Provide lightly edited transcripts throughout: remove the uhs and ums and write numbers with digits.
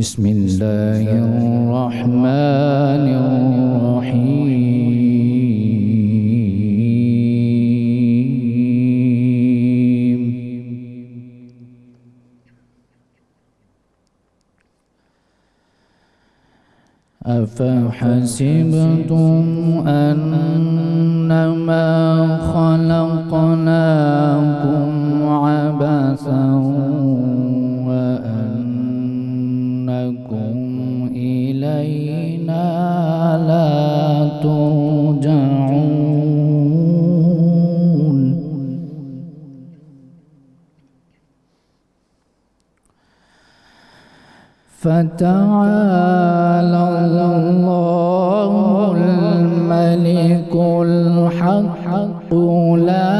بسم الله الرحمن الرحيم. أفحسبتم أنما خلقناكم عبثا وأنكم إلينا لا ترجعون. فتعالى الله الملك الحق لا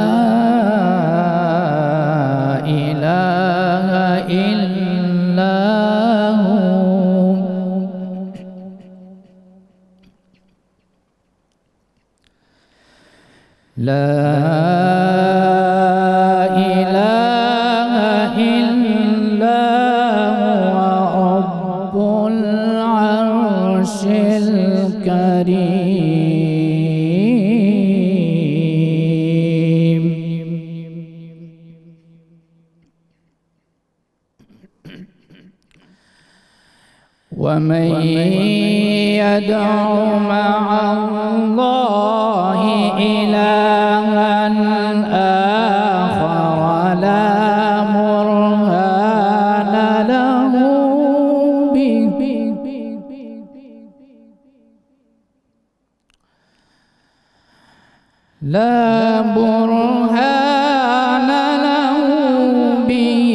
إله إلا هو رب العرش الكريم. ومن يدع مع الله إلها آخر لا برهان له به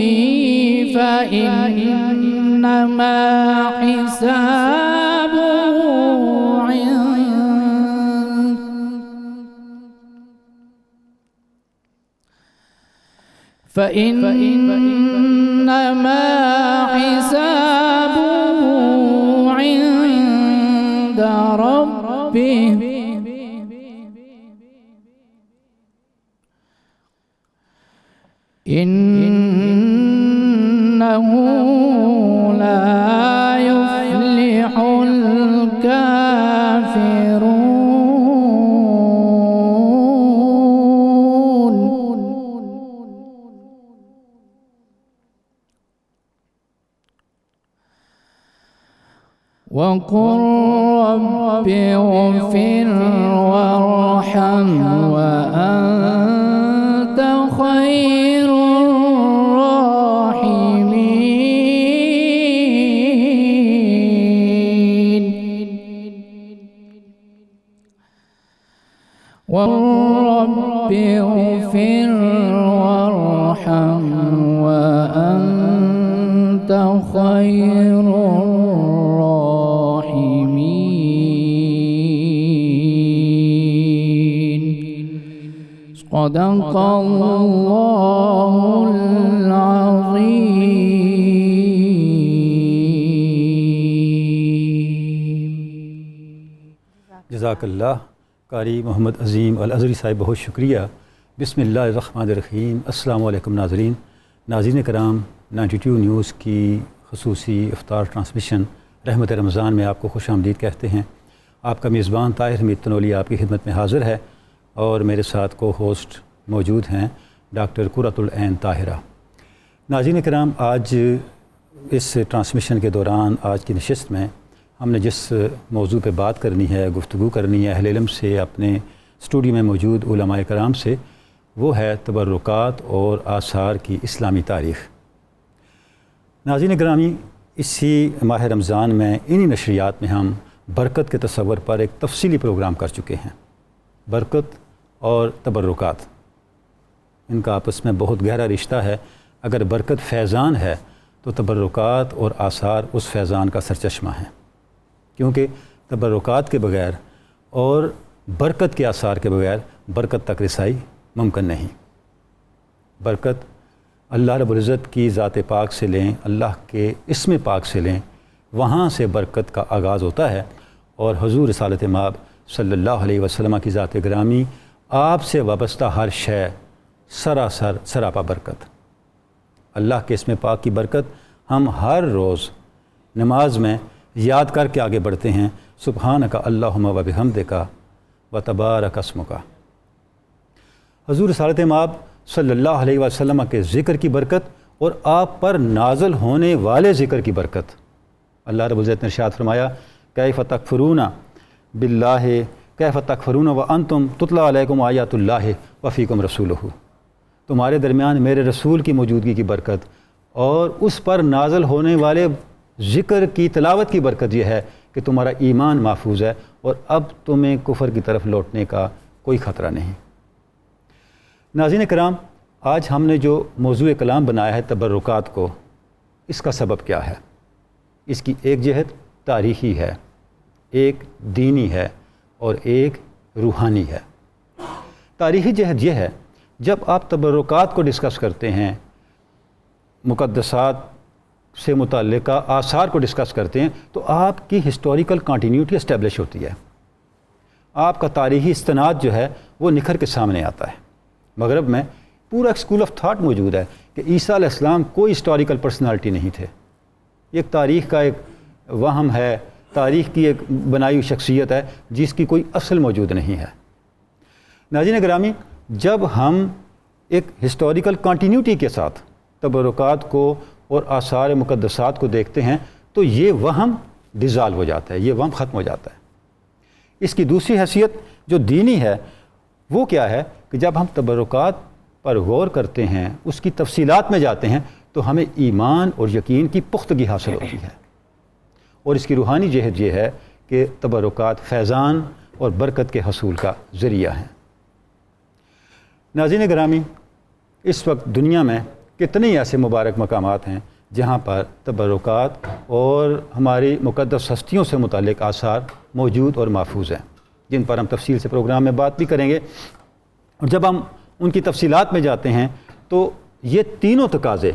فإنما حسابه عند ربه إنه لا يفلح الكافرون. وقل رب اغفر وارحم وأنت خير الراحمين. رب اغفر وارحم وأنت خير الراحمين. صدق الله العظيم. جزاک اللہ قاری محمد عظیم الازہری صاحب، بہت شکریہ۔ بسم اللہ الرحمن الرحیم۔ السلام علیکم ناظرین کرام، 92 نیوز کی خصوصی افطار ٹرانسمیشن رحمت رمضان میں آپ کو خوش آمدید کہتے ہیں۔ آپ کا میزبان طاہر حمید تنولی آپ کی خدمت میں حاضر ہے، اور میرے ساتھ کو ہوسٹ موجود ہیں ڈاکٹر قرۃ العین طاہرہ۔ ناظرین کرام، آج اس ٹرانسمیشن کے دوران آج کی نشست میں ہم نے جس موضوع پہ بات کرنی ہے، گفتگو کرنی ہے اہل علم سے، اپنے اسٹوڈیو میں موجود علماء کرام سے، وہ ہے تبرکات اور آثار کی اسلامی تاریخ۔ ناظرین گرامی، اسی ماہ رمضان میں انہی نشریات میں ہم برکت کے تصور پر ایک تفصیلی پروگرام کر چکے ہیں۔ برکت اور تبرکات، ان کا آپس میں بہت گہرا رشتہ ہے۔ اگر برکت فیضان ہے تو تبرکات اور آثار اس فیضان کا سرچشمہ ہیں، کیونکہ تبرکات کے بغیر اور برکت کے آثار کے بغیر برکت تک رسائی ممکن نہیں۔ برکت اللہ رب العزت کی ذات پاک سے لیں، اللہ کے اسم پاک سے لیں، وہاں سے برکت کا آغاز ہوتا ہے، اور حضور رسالت مآب صلی اللہ علیہ وسلم کی ذات گرامی، آپ سے وابستہ ہر شے سراسر سراپا برکت۔ اللہ کے اسم پاک کی برکت ہم ہر روز نماز میں یاد کر کے آگے بڑھتے ہیں سبحانک اللہم و بحمدک و تبارک اسمک۔ حضور رسالت مآب صلی اللہ علیہ وسلم کے ذکر کی برکت اور آپ پر نازل ہونے والے ذکر کی برکت۔ اللہ رب العزت نے ارشاد فرمایا کیف تکفرون باللہ کیف تکفرون وانتم تتلی علیکم آیات اللہ وفیکم رسولہ۔ تمہارے درمیان میرے رسول کی موجودگی کی برکت اور اس پر نازل ہونے والے ذکر کی تلاوت کی برکت یہ ہے کہ تمہارا ایمان محفوظ ہے اور اب تمہیں کفر کی طرف لوٹنے کا کوئی خطرہ نہیں۔ ناظرین کرام، آج ہم نے جو موضوع کلام بنایا ہے تبرکات کو، اس کا سبب کیا ہے؟ اس کی ایک جہت تاریخی ہے، ایک دینی ہے اور ایک روحانی ہے۔ تاریخی جہت یہ ہے، جب آپ تبرکات کو ڈسکس کرتے ہیں، مقدسات سے متعلقہ آثار کو ڈسکس کرتے ہیں، تو آپ کی ہسٹوریکل کنٹینیوٹی اسٹیبلش ہوتی ہے، آپ کا تاریخی استناد جو ہے وہ نکھر کے سامنے آتا ہے۔ مغرب میں پورا ایک اسکول آف تھاٹ موجود ہے کہ عیسیٰ علیہ السلام کوئی ہسٹوریکل پرسنالٹی نہیں تھے، یہ ایک تاریخ کا ایک وہم ہے، تاریخ کی ایک بنائی ہوئی شخصیت ہے جس کی کوئی اصل موجود نہیں ہے۔ ناظرین گرامی، جب ہم ایک ہسٹوریکل کنٹینیوٹی کے ساتھ تبرکات کو اور آثار مقدسات کو دیکھتے ہیں تو یہ وہم ڈیزالو ہو جاتا ہے، یہ وہم ختم ہو جاتا ہے۔ اس کی دوسری حیثیت جو دینی ہے وہ کیا ہے کہ جب ہم تبرکات پر غور کرتے ہیں، اس کی تفصیلات میں جاتے ہیں تو ہمیں ایمان اور یقین کی پختگی حاصل ہوتی ہے۔ اور اس کی روحانی جہت یہ ہے کہ تبرکات فیضان اور برکت کے حصول کا ذریعہ ہیں۔ ناظرین گرامی، اس وقت دنیا میں کتنے ایسے مبارک مقامات ہیں جہاں پر تبرکات اور ہماری مقدس ہستیوں سے متعلق آثار موجود اور محفوظ ہیں، جن پر ہم تفصیل سے پروگرام میں بات بھی کریں گے۔ اور جب ہم ان کی تفصیلات میں جاتے ہیں تو یہ تینوں تقاضے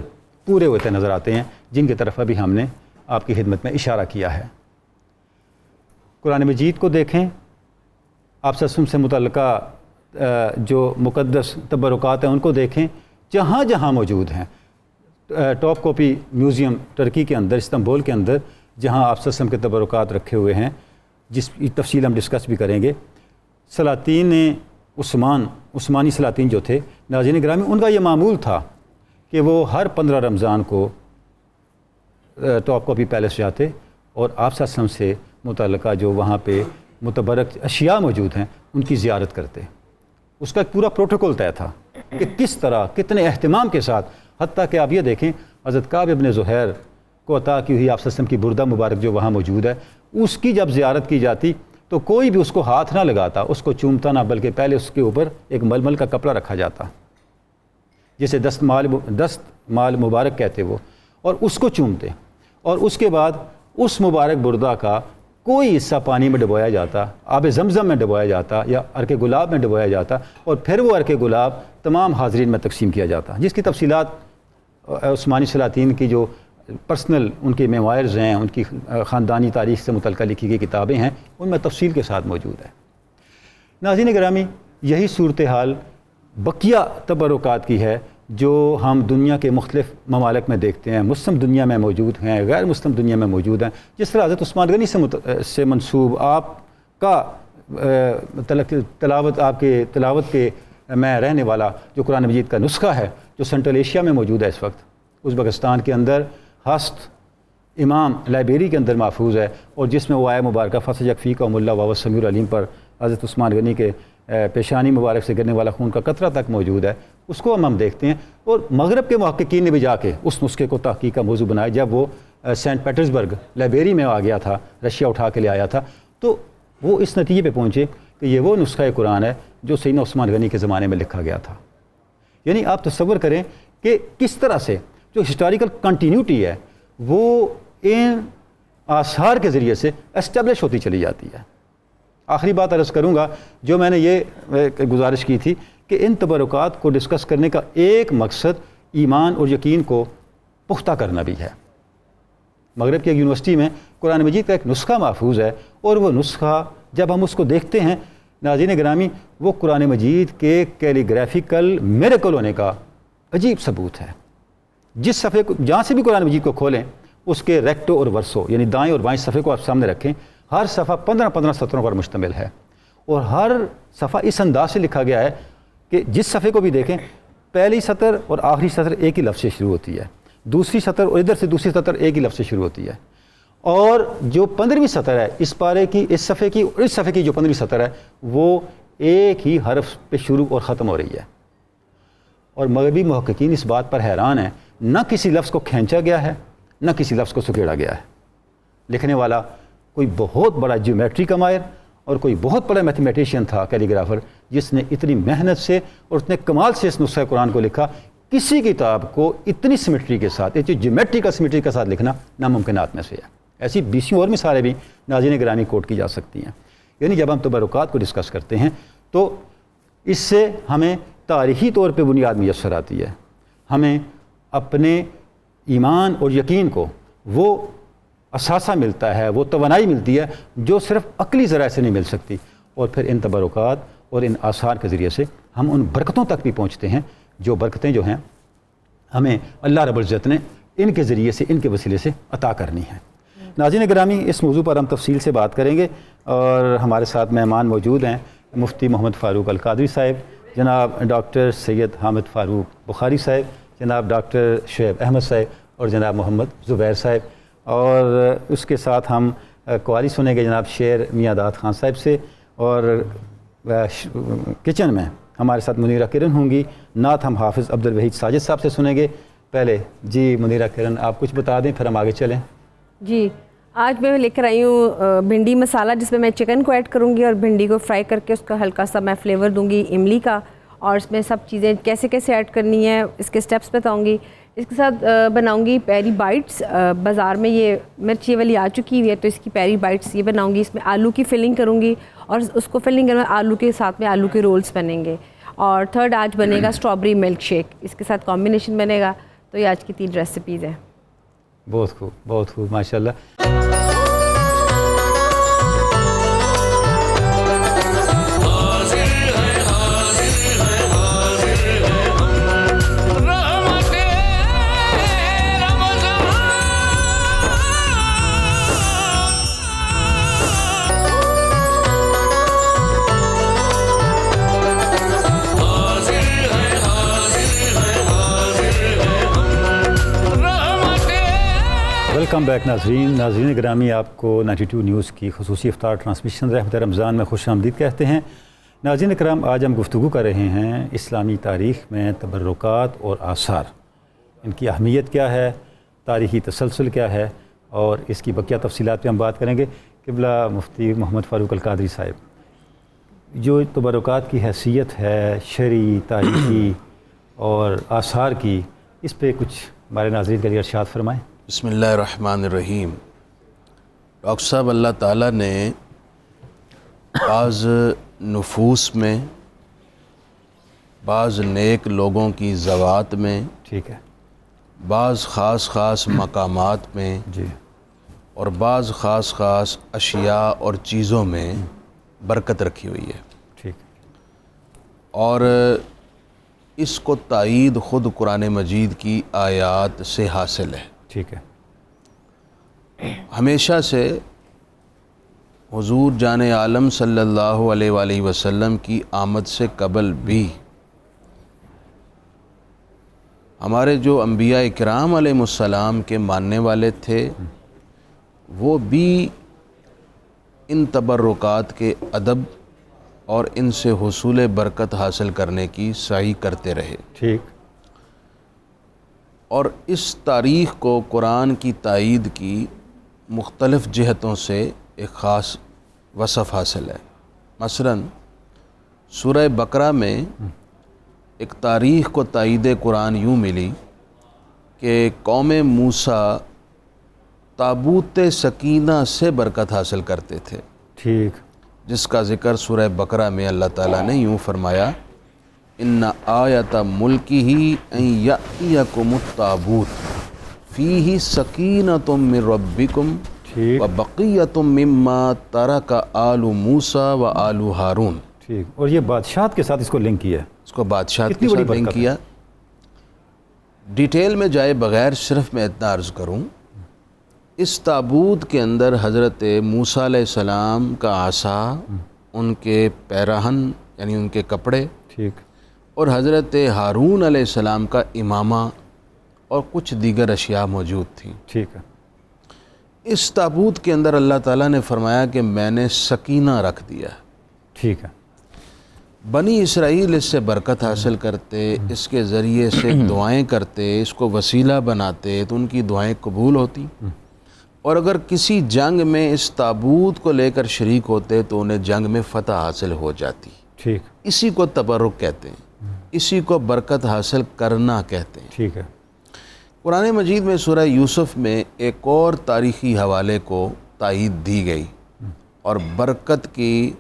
پورے ہوتے نظر آتے ہیں جن کی طرف ابھی ہم نے آپ کی خدمت میں اشارہ کیا ہے۔ قرآن مجید کو دیکھیں، آپ سے متعلقہ جو مقدس تبرکات ہیں ان کو دیکھیں، جہاں جہاں موجود ہیں۔ ٹاپ کاپی میوزیم ٹرکی کے اندر، استنبول کے اندر، جہاں آپ کے تبرکات رکھے ہوئے ہیں، جس کی تفصیل ہم ڈسکس بھی کریں گے۔ سلاطین عثمانی سلاطین جو تھے، ناظرین گرامی، ان کا یہ معمول تھا کہ وہ ہر 15 رمضان کو ٹاپ کاپی پیلس جاتے اور آپ سے متعلقہ جو وہاں پہ متبرک اشیاء موجود ہیں ان کی زیارت کرتے۔ اس کا ایک پورا پروٹوکول طے تھا کہ کس طرح، کتنے اہتمام کے ساتھ، حتیٰ کہ آپ یہ دیکھیں حضرت کعب ابن زہیر کو عطا کی ہوئی آپ کی بردہ مبارک جو وہاں موجود ہے، اس کی جب زیارت کی جاتی تو کوئی بھی اس کو ہاتھ نہ لگاتا، اس کو چومتا نہ، بلکہ پہلے اس کے اوپر ایک ململ کا کپڑا رکھا جاتا جسے دست مال مبارک کہتے وہ، اور اس کو چومتے، اور اس کے بعد اس مبارک بردہ کا کوئی حصہ پانی میں ڈبویا جاتا، آب زمزم میں ڈبویا جاتا یا عرق گلاب میں ڈبویا جاتا، اور پھر وہ عرق گلاب تمام حاضرین میں تقسیم کیا جاتا، جس کی تفصیلات عثمانی سلاطین کی جو پرسنل ان کے میموائرز ہیں، ان کی خاندانی تاریخ سے متعلقہ لکھی گئی کتابیں ہیں، ان میں تفصیل کے ساتھ موجود ہے۔ ناظرین گرامی، یہی صورتحال بقیہ تبرکات کی ہے جو ہم دنیا کے مختلف ممالک میں دیکھتے ہیں، مسلم دنیا میں موجود ہیں، غیر مسلم دنیا میں موجود ہیں۔ جس طرح حضرت عثمان غنی سے منسوب آپ کا تلاوت کے میں رہنے والا جو قرآن مجید کا نسخہ ہے، جو سنٹرل ایشیا میں موجود ہے، اس وقت ازبکستان کے اندر ہست امام لائبریری کے اندر محفوظ ہے، اور جس میں وہ آیہ مبارکہ فَصَ یکفیکہم اللہ وَهُوَ السمیع العلیم پر حضرت عثمان غنی کے پیشانی مبارک سے گرنے والا خون کا قطرہ تک موجود ہے، اس کو ہم دیکھتے ہیں۔ اور مغرب کے محققین نے بھی جا کے اس نسخے کو تحقیق کا موضوع بنایا، جب وہ سینٹ پیٹرزبرگ لائبریری میں آ گیا تھا، رشیا اٹھا کے لے آیا تھا، تو وہ اس نتیجے پہ پہنچے کہ یہ وہ نسخہ قرآن ہے جو سیدنا عثمان غنی کے زمانے میں لکھا گیا تھا۔ یعنی آپ تصور کریں کہ کس طرح سے جو ہسٹوریکل کنٹینیوٹی ہے وہ ان آثار کے ذریعے سے اسٹیبلش ہوتی چلی جاتی ہے۔ آخری بات عرض کروں گا، جو میں نے یہ گزارش کی تھی کہ ان تبرکات کو ڈسکس کرنے کا ایک مقصد ایمان اور یقین کو پختہ کرنا بھی ہے۔ مغرب کی ایک یونیورسٹی میں قرآن مجید کا ایک نسخہ محفوظ ہے، اور وہ نسخہ جب ہم اس کو دیکھتے ہیں ناظرین گرامی، وہ قرآن مجید کے کیلیگرافیکل میریکل ہونے کا عجیب ثبوت ہے۔ جس صفحے کو جہاں سے بھی قرآن مجید کو کھولیں، اس کے ریکٹو اور ورسو یعنی دائیں اور بائیں صفحے کو آپ سامنے رکھیں، ہر صفحہ 15 سطروں پر مشتمل ہے، اور ہر صفحہ اس انداز سے لکھا گیا ہے کہ جس صفحے کو بھی دیکھیں پہلی سطر اور آخری سطر ایک ہی لفظ سے شروع ہوتی ہے، دوسری سطر اور ادھر سے دوسری سطر ایک ہی لفظ سے شروع ہوتی ہے، اور جو 15ویں سطر ہے اس پارے کی، اس صفحے کی اور اس صفحے کی جو 15ویں سطر ہے وہ ایک ہی حرف پہ شروع اور ختم ہو رہی ہے۔ اور مغربی محققین اس بات پر حیران ہیں، نہ کسی لفظ کو کھینچا گیا ہے نہ کسی لفظ کو سکیڑا گیا ہے۔ لکھنے والا کوئی بہت بڑا جیومیٹری کا ماہر اور کوئی بہت بڑا میتھمیٹیشین تھا، کیلیگرافر، جس نے اتنی محنت سے اور اتنے کمال سے اس نسخہ قرآن کو لکھا۔ کسی کتاب کو اتنی سیمیٹری کے ساتھ، اتنی جیومیٹری کا سیمیٹری کے ساتھ لکھنا ناممکنات میں سے ہے۔ ایسی 20 اور مثالیں بھی ناظرین گرامی کوٹ کی جا سکتی ہیں۔ یعنی جب ہم تبرکات کو ڈسکس کرتے ہیں تو اس سے ہمیں تاریخی طور پہ بنیاد میسر آتی ہے، ہمیں اپنے ایمان اور یقین کو وہ اثاثہ ملتا ہے، وہ توانائی ملتی ہے جو صرف عقلی ذرائع سے نہیں مل سکتی، اور پھر ان تبرکات اور ان آثار کے ذریعے سے ہم ان برکتوں تک بھی پہنچتے ہیں جو برکتیں جو ہیں ہمیں اللہ رب العزت نے ان کے ذریعے سے، ان کے وسیلے سے عطا کرنی ہیں۔ ناظرین گرامی، اس موضوع پر ہم تفصیل سے بات کریں گے، اور ہمارے ساتھ مہمان موجود ہیں مفتی محمد فاروق القادری صاحب، جناب ڈاکٹر سید حامد فاروق بخاری صاحب، جناب ڈاکٹر شعیب احمد صاحب اور جناب محمد زبیر صاحب، اور اس کے ساتھ ہم قوالی سنیں گے جناب شیر میاں داد خان صاحب سے، اور کچن میں ہمارے ساتھ منیرہ کرن ہوں گی، نعت ہم حافظ عبدالوحید ساجد صاحب سے سنیں گے۔ پہلے جی منیرہ کرن آپ کچھ بتا دیں پھر ہم آگے چلیں۔ جی، آج میں لے کر آئی ہوں بھنڈی مسالہ، جس میں میں چکن کو ایڈ کروں گی اور بھنڈی کو فرائی کر کے اس کا ہلکا سا میں فلیور دوں گی املی کا، اور اس میں سب چیزیں کیسے کیسے ایڈ کرنی ہے اس کے سٹیپس بتاؤں گی۔ اس کے ساتھ بناؤں گی پیری بائٹس، بازار میں یہ مرچی والی آ چکی ہوئی ہے تو اس کی پیری بائٹس یہ بناؤں گی۔ اس میں آلو کی فلنگ کروں گی، اور اس کو فلنگ کرنا آلو کے ساتھ میں آلو کے رولز بنیں گے۔ اور تھرڈ آج بنے گا اسٹرابری ملک شیک، اس کے ساتھ کمبینیشن بنے گا۔ تو یہ آج کی 3 ریسیپیز ہیں۔ بہت خوب، بہت خوب، ماشاءاللہ۔ ویلکم بیک ناظرین گرامی، آپ کو 92 نیوز کی خصوصی افطار ٹرانسمیشن رحمت رمضان میں خوش آمدید کہتے ہیں۔ ناظرین کرام، آج ہم گفتگو کر رہے ہیں اسلامی تاریخ میں تبرکات اور آثار، ان کی اہمیت کیا ہے، تاریخی تسلسل کیا ہے، اور اس کی بقیہ تفصیلات پہ ہم بات کریں گے۔ قبلہ مفتی محمد فاروق القادری صاحب، جو تبرکات کی حیثیت ہے شرعی، تاریخی اور آثار کی، اس پہ کچھ ہمارے ناظرین کے لیے ارشاد فرمائیں۔ بسم اللہ الرحمن الرحیم۔ ڈاکٹر صاحب، اللہ تعالیٰ نے بعض نفوس میں، بعض نیک لوگوں کی ذوات میں، ٹھیک ہے، بعض خاص مقامات میں، جی، اور بعض خاص اشیاء اور چیزوں میں برکت رکھی ہوئی ہے، ٹھیک، اور اس کو تائید خود قرآن مجید کی آیات سے حاصل ہے۔ ٹھیک ہے۔ ہمیشہ سے حضور جان عالم صلی اللہ علیہ وآلہ وسلم کی آمد سے قبل بھی ہمارے جو انبیاء اکرام علیہ السلام کے ماننے والے تھے، وہ بھی ان تبرکات کے ادب اور ان سے حصول برکت حاصل کرنے کی سعی کرتے رہے۔ ٹھیک۔ اور اس تاریخ کو قرآن کی تائید کی مختلف جہتوں سے ایک خاص وصف حاصل ہے۔ مثلا سورہ بقرہ میں ایک تاریخ کو تائید قرآن یوں ملی کہ قوم موسیٰ تابوت سکینہ سے برکت حاصل کرتے تھے، ٹھیک، جس کا ذکر سورہ بقرہ میں اللہ تعالیٰ نے یوں فرمایا، ان آیت ملکہ ان یأتیکم التابوت فیہ سکینۃ من ربکم وبقیۃ مما ترک آل موسیٰ و آل ہارون۔ ٹھیک، اور یہ بادشاہت کے ساتھ اس کو لنک کیا ہے، اس کو بادشاہت کے ساتھ لنک کیا۔ ڈیٹیل میں جائے بغیر صرف میں اتنا عرض کروں اس تابوت کے اندر حضرت موسیٰ علیہ السلام کا عصا، ان کے پیراہن یعنی ان کے کپڑے، ٹھیک، اور حضرت ہارون علیہ السلام کا امامہ اور کچھ دیگر اشیاء موجود تھیں۔ ٹھیک ہے، اس تابوت کے اندر اللہ تعالیٰ نے فرمایا کہ میں نے سکینہ رکھ دیا۔ ٹھیک ہے، بنی اسرائیل اس سے برکت حاصل کرتے، اس کے ذریعے سے دعائیں کرتے، اس کو وسیلہ بناتے تو ان کی دعائیں قبول ہوتی، اور اگر کسی جنگ میں اس تابوت کو لے کر شریک ہوتے تو انہیں جنگ میں فتح حاصل ہو جاتی۔ ٹھیک، اسی کو تبرک کہتے ہیں، اسی کو برکت حاصل کرنا کہتے ہیں۔ ٹھیک ہے، قرآن مجید میں سورہ یوسف میں ایک اور تاریخی حوالے کو تائید دی گئی، اور برکت کی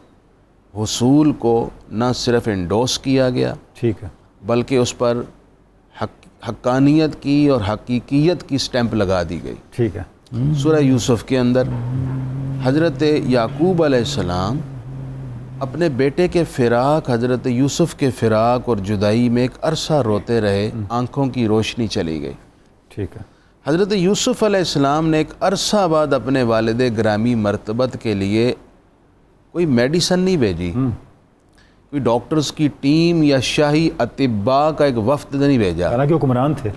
حصول کو نہ صرف انڈوس کیا گیا ٹھیک ہے، بلکہ اس پر حقانیت کی اور حقیقیت کی سٹیمپ لگا دی گئی۔ ٹھیک ہے، سورہ یوسف کے اندر حضرت یعقوب علیہ السلام اپنے بیٹے کے فراق، حضرت یوسف کے فراق اور جدائی میں ایک عرصہ روتے رہے، آنکھوں کی روشنی چلی گئی۔ ٹھیک ہے، حضرت یوسف علیہ السلام نے ایک عرصہ بعد اپنے والد گرامی مرتبت کے لیے کوئی میڈیسن نہیں بھیجی، کوئی ڈاکٹرز کی ٹیم یا شاہی اطباء کا ایک وفد نہیں بھیجا، حالانکہ حکمران تھے،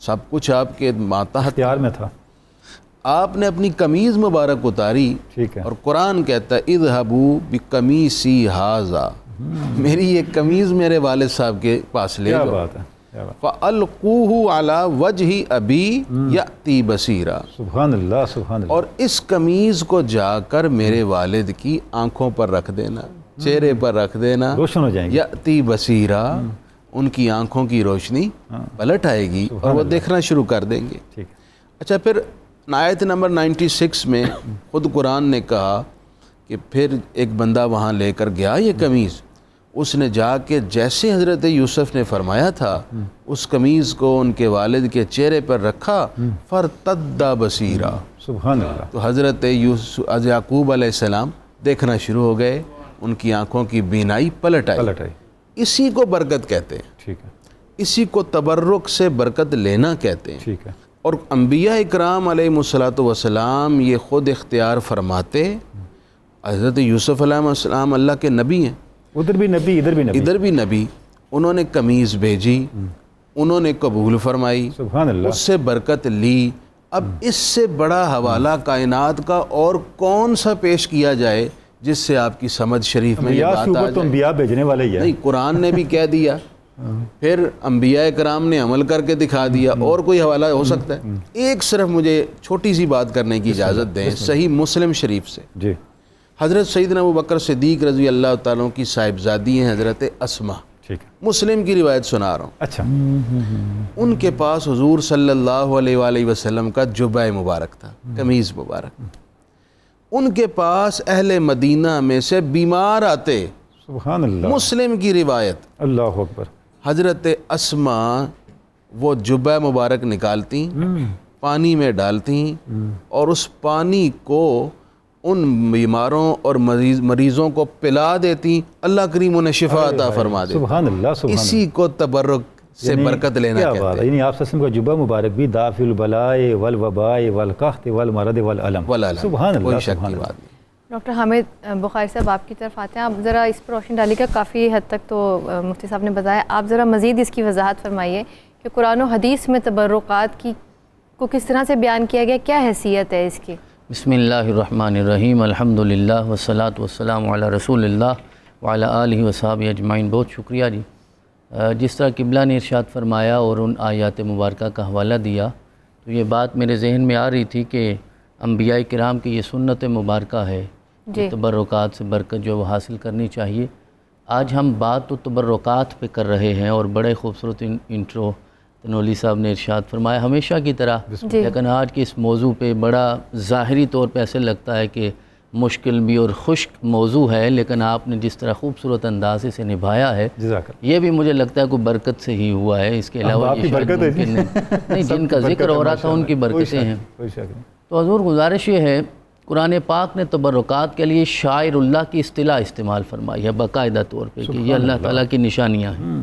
سب کچھ آپ کے ماتحت، اختیار میں تھا۔ آپ نے اپنی قمیض مبارک اتاری، ٹھیک ہے، اور قرآن کہتا ہے اذهبوا بقمیصی ھذا، میری یہ قمیض میرے والد صاحب کے پاس لے کیا جاؤ، بات ہے، کیا بات، فَأَلْقُوهُ عَلَى وَجْهِ أَبِي يَأْتِي بَصِيرًا، سبحان اللہ، سبحان اللہ، اور اس قمیض کو جا کر میرے والد کی آنکھوں پر رکھ دینا، چہرے پر رکھ دینا، روشن ہو جائیں گے، یأتی بصیرا، ان کی آنکھوں کی روشنی پلٹ آئے گی اور وہ دیکھنا شروع کر دیں گے۔ ٹھیک ہے، اچھا، پھر آیت نمبر 96 میں خود قرآن نے کہا کہ پھر ایک بندہ وہاں لے کر گیا یہ قمیض، اس نے جا کے جیسے حضرت یوسف نے فرمایا تھا اس قمیض کو ان کے والد کے چہرے پر رکھا، فَارْتَدَّ بَصِيرًا، سبحان اللہ، تو حضرت یعقوب علیہ السلام دیکھنا شروع ہو گئے، ان کی آنکھوں کی بینائی پلٹ آئی۔ پلٹ آئی، اسی کو برکت کہتے ہیں، ٹھیک ہے، اسی کو تبرک سے برکت لینا کہتے ہیں۔ ٹھیک ہے، اور انبیاء اکرام علیہ السلام یہ خود اختیار فرماتے، حضرت یوسف علیہ السلام اللہ کے نبی ہیں، ادھر بھی نبی، ادھر بھی نبی، ادھر بھی نبی، انہوں نے قمیض بھیجی، انہوں نے قبول فرمائی، سبحان اللہ، اس سے برکت لی۔ اب اس سے بڑا حوالہ کائنات کا اور کون سا پیش کیا جائے جس سے آپ کی سمجھ شریف میں یہ انبیاء بات کے آ اوپر تو جائے؟ انبیاء بھیجنے والے ہی ہیں، نہیں، قرآن نے بھی کہہ دیا، پھر انبیاء کرام نے عمل کر کے دکھا دیا، اور کوئی حوالہ ہو سکتا ہے؟ ایک صرف مجھے چھوٹی سی بات کرنے کی اجازت دیں، صحیح مسلم شریف سے جی، حضرت سیدنا ابوبکر صدیق رضی اللہ تعالیٰ کی صاحبزادی ہیں حضرت اسما، ٹھیک ہے، مسلم کی روایت سنا رہا ہوں، اچھا، ان کے پاس حضور صلی اللہ علیہ وآلہ وسلم کا جبہ مبارک تھا، قمیض مبارک، ان کے پاس اہل مدینہ میں سے بیمار آتے، سبحان اللہ، مسلم کی روایت، اللہ اکبر، حضرت اسما وہ جبہ مبارک نکالتی، پانی میں ڈالتی، اور اس پانی کو ان بیماروں اور مریضوں کو پلا دیتی، اللہ کریم انہیں شفا عطا فرما دیتی۔ سبحان اللہ، سبحان اللہ، اسی کو تبرک سے یعنی برکت لینا کیا کہتے بات ہے، ہیں۔ یعنی آپ صلی اللہ علیہ وسلم کا جبہ مبارک بھی دافع البلاء والوباء والقحط والمرض والالم، والعلم، سبحان کوئی اللہ، شک سبحان کی اللہ، بات نہیں۔ ڈاکٹر حامد بخاری صاحب آپ کی طرف آتے ہیں، آپ ذرا اس پر روشنی ڈالیے گا، کافی حد تک تو مفتی صاحب نے بتایا، آپ ذرا مزید اس کی وضاحت فرمائیے کہ قرآن و حدیث میں تبرکات کی کو کس طرح سے بیان کیا گیا، کیا حیثیت ہے اس کی؟ بسم اللہ الرحمن الرحیم، الحمدللہ والصلاة والسلام علی رسول اللہ وعلی آلہ وصحبہ اجمعین۔ بہت شکریہ جی، جس طرح قبلہ نے ارشاد فرمایا اور ان آیات مبارکہ کا حوالہ دیا، تو یہ بات میرے ذہن میں آ رہی تھی کہ انبیاء کرام کی یہ سنت مبارکہ ہے، جی، تبرکات سے برکت جو وہ حاصل کرنی چاہیے۔ آج ہم بات تو تبرکات پہ کر رہے ہیں، اور بڑے خوبصورت انٹرو تنولی صاحب نے ارشاد فرمایا ہمیشہ کی طرح، لیکن آج کے اس موضوع پہ بڑا ظاہری طور پہ ایسے لگتا ہے کہ مشکل بھی اور خشک موضوع ہے، لیکن آپ نے جس طرح خوبصورت انداز سے نبھایا ہے، جزاک اللہ، یہ بھی مجھے لگتا ہے کوئی برکت سے ہی ہوا ہے، اس کے علاوہ آپ کی یہ شاید برکت ہے ممکن نہیں، جن کا ذکر ہو رہا تھا ان کی برکتیں ہیں۔ کوئی شک نہیں، تو حضور گزارش یہ ہے، قرآن پاک نے تبرکات کے لیے شاعر اللہ کی اصطلاح استعمال فرمائی ہے باقاعدہ طور پہ کہ یہ اللہ تعالیٰ کی نشانیاں ہیں۔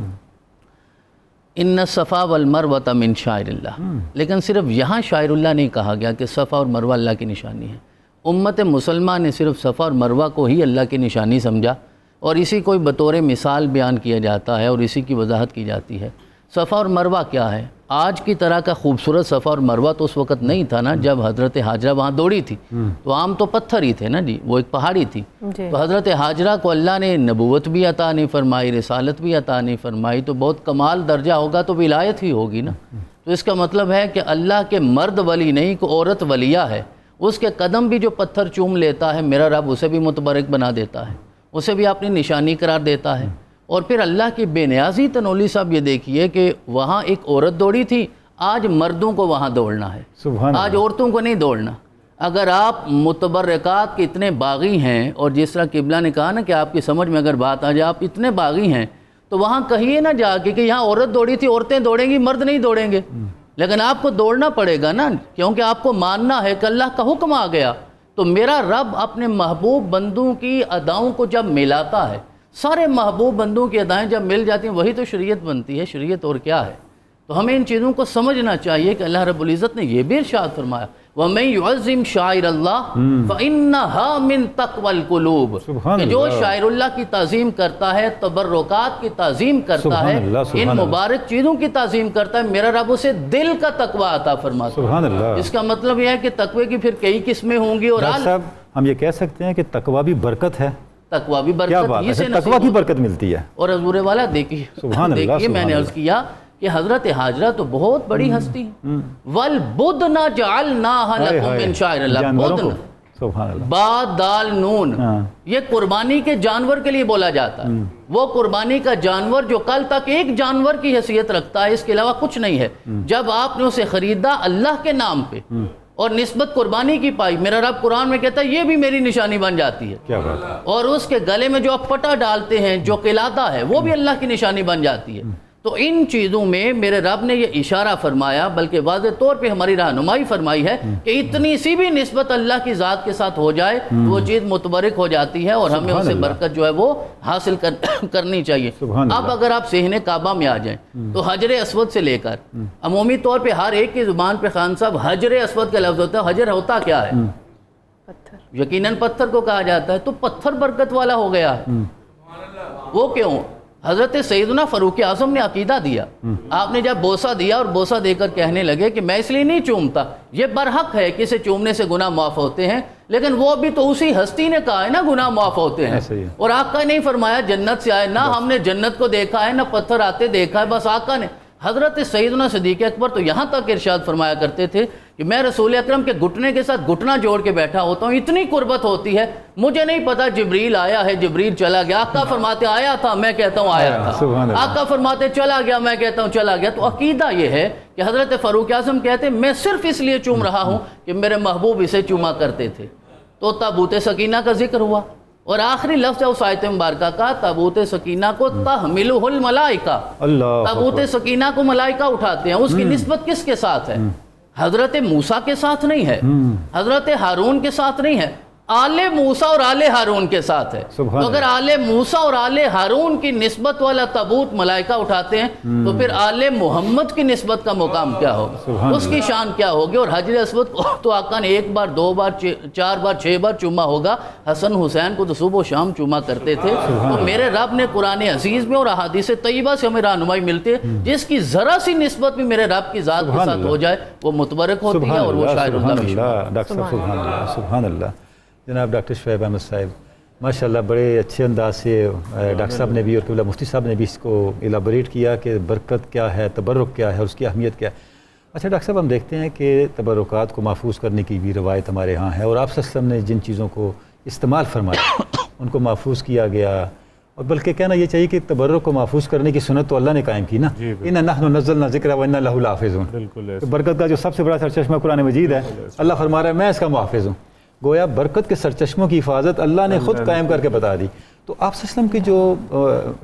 ان الصفا والمروۃ من شعائر اللہ، لیکن صرف یہاں شعائر اللہ نہیں کہا گیا کہ صفا اور مروہ اللہ کی نشانی ہے. امت مسلمہ نے صرف صفا اور مروہ کو ہی اللہ کی نشانی سمجھا اور اسی کو بطور مثال بیان کیا جاتا ہے اور اسی کی وضاحت کی جاتی ہے. صفا اور مروہ کیا ہے؟ آج کی طرح کا خوبصورت صفا اور مروہ تو اس وقت نہیں تھا نا جب حضرت ہاجرہ وہاں دوڑی تھی، تو عام تو پتھر ہی تھے نا جی، وہ ایک پہاڑی تھی. تو حضرت ہاجرہ کو اللہ نے نبوت بھی عطا نہیں فرمائی، رسالت بھی عطا نہیں فرمائی، تو بہت کمال درجہ ہوگا تو ولایت ہی ہوگی نا. تو اس کا مطلب ہے کہ اللہ کے مرد ولی نہیں، کہ عورت ولیہ ہے، اس کے قدم بھی جو پتھر چوم لیتا ہے میرا رب اسے بھی متبرک بنا دیتا ہے، اسے بھی اپنی نشانی قرار دیتا ہے. اور پھر اللہ کی بے نیازی. تنولی صاحب یہ دیکھیے کہ وہاں ایک عورت دوڑی تھی، آج مردوں کو وہاں دوڑنا ہے، آج عورتوں کو نہیں دوڑنا. اگر آپ متبرکات کے اتنے باغی ہیں، اور جس طرح قبلہ نے کہا نا کہ آپ کی سمجھ میں اگر بات آ جائے آپ اتنے باغی ہیں، تو وہاں کہیے نہ جا کے کہ یہاں عورت دوڑی تھی، عورتیں دوڑیں گی مرد نہیں دوڑیں گے. لیکن آپ کو دوڑنا پڑے گا نا، کیونکہ آپ کو ماننا ہے کہ اللہ کا حکم آ گیا. تو میرا رب اپنے محبوب بندوں کی اداؤں کو جب ملاتا ہے، سارے محبوب بندوں کی ادائیں جب مل جاتی ہیں وہی تو شریعت بنتی ہے. شریعت اور کیا ہے؟ تو ہمیں ان چیزوں کو سمجھنا چاہیے کہ اللہ رب العزت نے یہ بھی ارشاد فرمایا وَمَن يُعَظِّمْ شَعَائِرَ اللَّهِ فَإِنَّهَا مِن تَقْوَى الْقُلُوبِ، کہ جو شاعر اللہ کی تعظیم کرتا ہے، تبرکات کی تعظیم کرتا ہے، ان مبارک چیزوں کی تعظیم کرتا ہے، میرا رب اسے دل کا تقوی عطا فرماتا ہے. اس کا مطلب یہ ہے کہ تقوی کی پھر کئی قسمیں ہوں گی. اور صاحب ہم یہ کہہ سکتے ہیں کہ تقوی بھی برکت ہے. تقوی بھی برکت ہی سے تقوی کی برکت ملتی ہے. اور حضور والا دیکھیے میں نے عرض کیا کہ حضرت ہاجرہ تو بہت بڑی ہستی ہیں. وَالْبُدْنَ جَعَلْنَاهَا لَكُم مِّن شَعَائِرِ اللَّهِ. بدن با دال نون یہ قربانی کے جانور کے لیے بولا جاتا ہے. وہ قربانی کا جانور جو کل تک ایک جانور کی حیثیت رکھتا ہے، اس کے علاوہ کچھ نہیں ہے. جب آپ نے اسے خریدا اللہ کے نام پہ اور نسبت قربانی کی پائی، میرا رب قرآن میں کہتا ہے یہ بھی میری نشانی بن جاتی ہے. کیا بات ہے. اور اس کے گلے میں جو آپ پٹا ڈالتے ہیں، جو قلادہ ہے، وہ بھی اللہ کی نشانی بن جاتی ہے. تو ان چیزوں میں میرے رب نے یہ اشارہ فرمایا، بلکہ واضح طور پہ ہماری رہنمائی فرمائی ہے کہ اتنی سی بھی نسبت اللہ کی ذات کے ساتھ ہو جائے وہ چیز متبرک ہو جاتی ہے اور ہمیں اسے برکت جو ہے وہ حاصل کرنی چاہیے. اب اگر آپ صحن کعبہ میں آ جائیں تو حجر اسود سے لے کر عمومی طور پہ ہر ایک کی زبان پہ خان صاحب حجر اسود کا لفظ ہوتا ہے. حجر ہوتا کیا ہے؟ پتھر. یقیناً پتھر کو کہا جاتا ہے. تو پتھر برکت والا ہو گیا ہے. وہ کیوں؟ حضرت سیدنا فاروق اعظم نے عقیدہ دیا. آپ نے جب بوسہ دیا اور بوسہ دے کر کہنے لگے کہ میں اس لیے نہیں چومتا، یہ برحق ہے کہ اسے چومنے سے گناہ معاف ہوتے ہیں، لیکن وہ بھی تو اسی ہستی نے کہا ہے نا گناہ معاف ہوتے ہیں. اور آقا نہیں فرمایا جنت سے آئے، نہ ہم نے جنت کو دیکھا ہے نہ پتھر آتے دیکھا ہے، بس آقا نے. حضرت سیدنا صدیق اکبر تو یہاں تک ارشاد فرمایا کرتے تھے کہ میں رسول اکرم کے گھٹنے کے ساتھ گھٹنا جوڑ کے بیٹھا ہوتا ہوں، اتنی قربت ہوتی ہے، مجھے نہیں پتا جبریل آیا ہے جبریل چلا گیا. آقا فرماتے آیا تھا، میں کہتا ہوں آیا تھا. آقا فرماتے چلا گیا، میں کہتا ہوں چلا گیا. تو عقیدہ یہ ہے کہ حضرت فاروق اعظم کہتے ہیں میں صرف اس لیے چوم رہا ہوں کہ میرے محبوب اسے چوما کرتے تھے. تو تابوت سکینہ کا ذکر ہوا اور آخری لفظ ہے اس آیت مبارکہ کا، تابوت سکینہ کو تحملہ الملائکہ. تابوت سکینہ کو ملائکہ اٹھاتے ہیں. اس کی نسبت کس کے ساتھ ہے؟ حضرت موسیٰ کے ساتھ نہیں ہے، حضرت ہارون کے ساتھ نہیں ہے، آل موسیٰ اور آل ہارون کے ساتھ ہے. تو اگر آل موسیٰ اور آل ہارون کی نسبت والا تابوت ملائکہ اٹھاتے ہیں تو پھر آل محمد کی نسبت کا مقام کیا ہوگا، اس کی شان کیا ہوگی. اور حجر اسود تو آقا نے ایک بار، دو بار، 4 بار، 6 بار چوما ہوگا. حسن حسین کو تو صبح و شام چوما کرتے تھے. تو میرے رب نے قرآن عزیز میں اور احادیث طیبہ سے ہمیں رہنمائی ملتی ہے، جس کی ذرا سی نسبت بھی میرے رب کی ذات کے ساتھ ہو جائے وہ متبرک ہوتی ہے اور وہ شاعر اللہ میں. سبحان اللہ. جناب ڈاکٹر شعیب احمد صاحب ماشاءاللہ بڑے اچھے انداز سے ڈاکٹر صاحب نے بھی اور قبلہ مفتی صاحب نے بھی اس کو ایلابوریٹ کیا کہ برکت کیا ہے، تبرک کیا ہے اور اس کی اہمیت کیا ہے. اچھا ڈاکٹر صاحب ہم دیکھتے ہیں کہ تبرکات کو محفوظ کرنے کی بھی روایت ہمارے ہاں ہے اور آپ صلی اللہ علیہ وسلم نے جن چیزوں کو استعمال فرمایا ان کو محفوظ کیا گیا. اور بلکہ کہنا یہ چاہیے کہ تبرک کو محفوظ کرنے کی سنت تو اللہ نے قائم کی نا. اِنَّا نَحْنُ نَزَّلْنَا الذِّكْرَ وَإِنَّا لَهُ لَحَافِظُونَ. برکت کا جو سب سے بڑا سرچشمہ قرآن مجید ہے، اللہ فرما رہا ہے میں اس کا محافظ ہوں. گویا برکت کے سرچشموں کی حفاظت اللہ نے خود قائم کر کے بتا دی. تو آپ صلی اللہ علیہ وسلم کی جو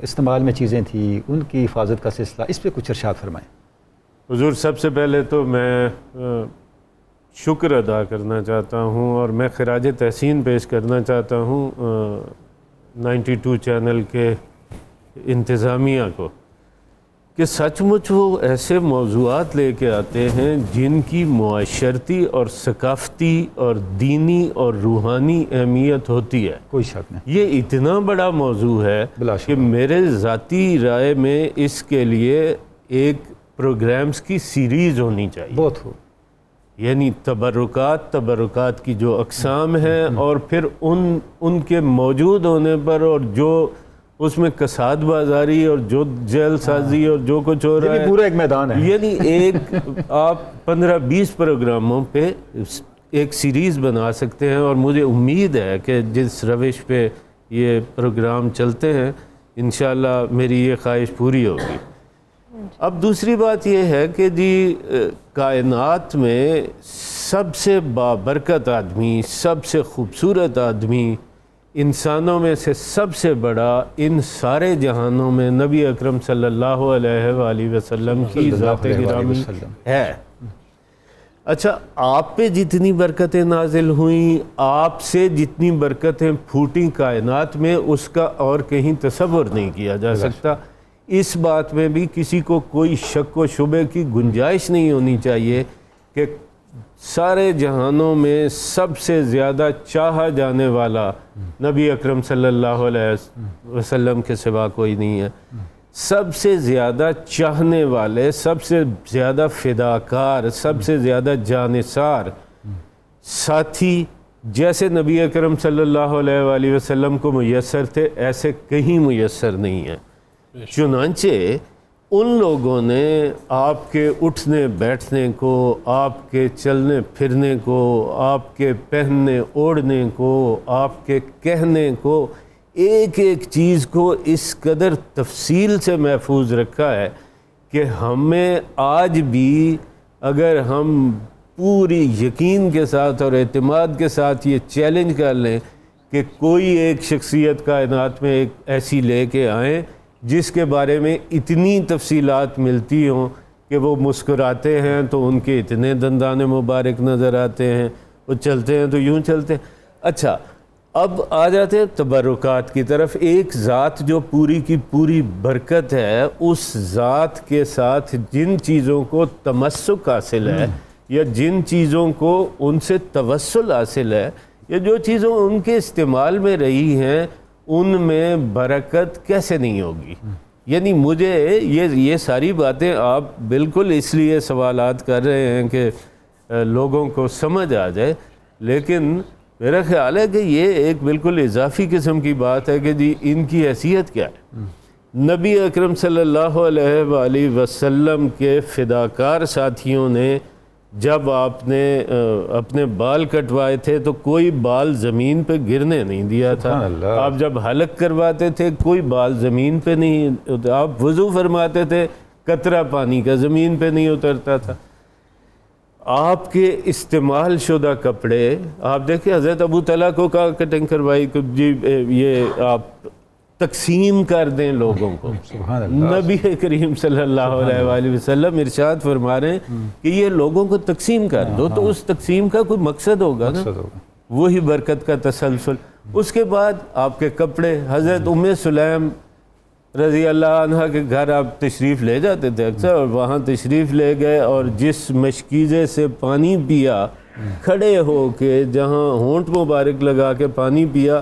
استعمال میں چیزیں تھیں ان کی حفاظت کا سلسلہ، اس پہ کچھ ارشاد فرمائیں. حضور سب سے پہلے تو میں شکر ادا کرنا چاہتا ہوں اور میں خراج تحسین پیش کرنا چاہتا ہوں 92 چینل کے انتظامیہ کو کہ سچ مچ وہ ایسے موضوعات لے کے آتے ہیں جن کی معاشرتی اور ثقافتی اور دینی اور روحانی اہمیت ہوتی ہے. کوئی شک نہیں. یہ اتنا بڑا موضوع ہے کہ میرے ذاتی رائے میں اس کے لیے ایک پروگرامز کی سیریز ہونی چاہیے. بہت ہو. یعنی تبرکات کی جو اقسام ہیں اور پھر ان کے موجود ہونے پر اور جو اس میں کساد بازاری اور جو جیل سازی اور جو کچھ ہو رہا ہے پورا ایک میدان ہے. یعنی ایک آپ 15-20 پروگراموں پہ ایک سیریز بنا سکتے ہیں اور مجھے امید ہے کہ جس روش پہ یہ پروگرام چلتے ہیں انشاءاللہ میری یہ خواہش پوری ہوگی. اب دوسری بات یہ ہے کہ جی کائنات میں سب سے بابرکت آدمی، سب سے خوبصورت آدمی، انسانوں میں سے سب سے بڑا ان سارے جہانوں میں نبی اکرم صلی اللہ علیہ وآلہ وسلم کی ذات گرامی ہے. اچھا آپ پہ جتنی برکتیں نازل ہوئیں، آپ سے جتنی برکتیں پھوٹیں کائنات میں، اس کا اور کہیں تصور نہیں کیا جا سکتا. اس بات میں بھی کسی کو کوئی شک و شبے کی گنجائش نہیں ہونی چاہیے کہ سارے جہانوں میں سب سے زیادہ چاہا جانے والا نبی اکرم صلی اللہ علیہ وسلم کے سوا کوئی نہیں ہے. سب سے زیادہ چاہنے والے، سب سے زیادہ فداکار، سب سے زیادہ جانثار ساتھی جیسے نبی اکرم صلی اللہ علیہ وآلہ وسلم کو میسر تھے، ایسے کہیں میسر نہیں ہیں. چنانچہ ان لوگوں نے آپ کے اٹھنے بیٹھنے کو، آپ کے چلنے پھرنے کو، آپ کے پہننے اوڑھنے کو، آپ کے کہنے کو، ایک ایک چیز کو اس قدر تفصیل سے محفوظ رکھا ہے کہ ہمیں آج بھی اگر ہم پوری یقین کے ساتھ اور اعتماد کے ساتھ یہ چیلنج کر لیں کہ کوئی ایک شخصیت کائنات میں ایک ایسی لے کے آئیں جس کے بارے میں اتنی تفصیلات ملتی ہوں کہ وہ مسکراتے ہیں تو ان کے اتنے دندان مبارک نظر آتے ہیں، وہ چلتے ہیں تو یوں چلتے ہیں. اچھا اب آ جاتے ہیں تبرکات کی طرف. ایک ذات جو پوری کی پوری برکت ہے، اس ذات کے ساتھ جن چیزوں کو تمسک حاصل ہے یا جن چیزوں کو ان سے توسل حاصل ہے یا جو چیزوں ان کے استعمال میں رہی ہیں، ان میں برکت کیسے نہیں ہوگی؟ یعنی مجھے یہ ساری باتیں آپ بالکل اس لیے سوالات کر رہے ہیں کہ لوگوں کو سمجھ آ جائے، لیکن میرا خیال ہے کہ یہ ایک بالکل اضافی قسم کی بات ہے کہ جی ان کی حیثیت کیا ہے. نبی اکرم صلی اللہ علیہ وآلہ وسلم کے فداکار ساتھیوں نے جب آپ نے اپنے بال کٹوائے تھے تو کوئی بال زمین پہ گرنے نہیں دیا تھا. آپ جب حلق کرواتے تھے کوئی بال زمین پہ نہیں، آپ وضو فرماتے تھے قطرہ پانی کا زمین پہ نہیں اترتا تھا. آپ کے استعمال شدہ کپڑے آپ دیکھیں، حضرت ابو طلحہ کو کہا کٹنگ کروائی کہ جی یہ آپ تقسیم کر دیں لوگوں کو. نبی کریم صلی اللہ علیہ وآلہ وسلم ارشاد فرما رہے ہیں کہ یہ لوگوں کو تقسیم کر دو، تو اس تقسیم کا کوئی مقصد ہوگا نا، وہی برکت کا تسلسل. اس کے بعد آپ کے کپڑے، حضرت ام سلیم رضی اللہ عنہ کے گھر آپ تشریف لے جاتے تھے اکثر، اور وہاں تشریف لے گئے اور جس مشکیزے سے پانی پیا، کھڑے ہو کے جہاں ہونٹ مبارک لگا کے پانی پیا،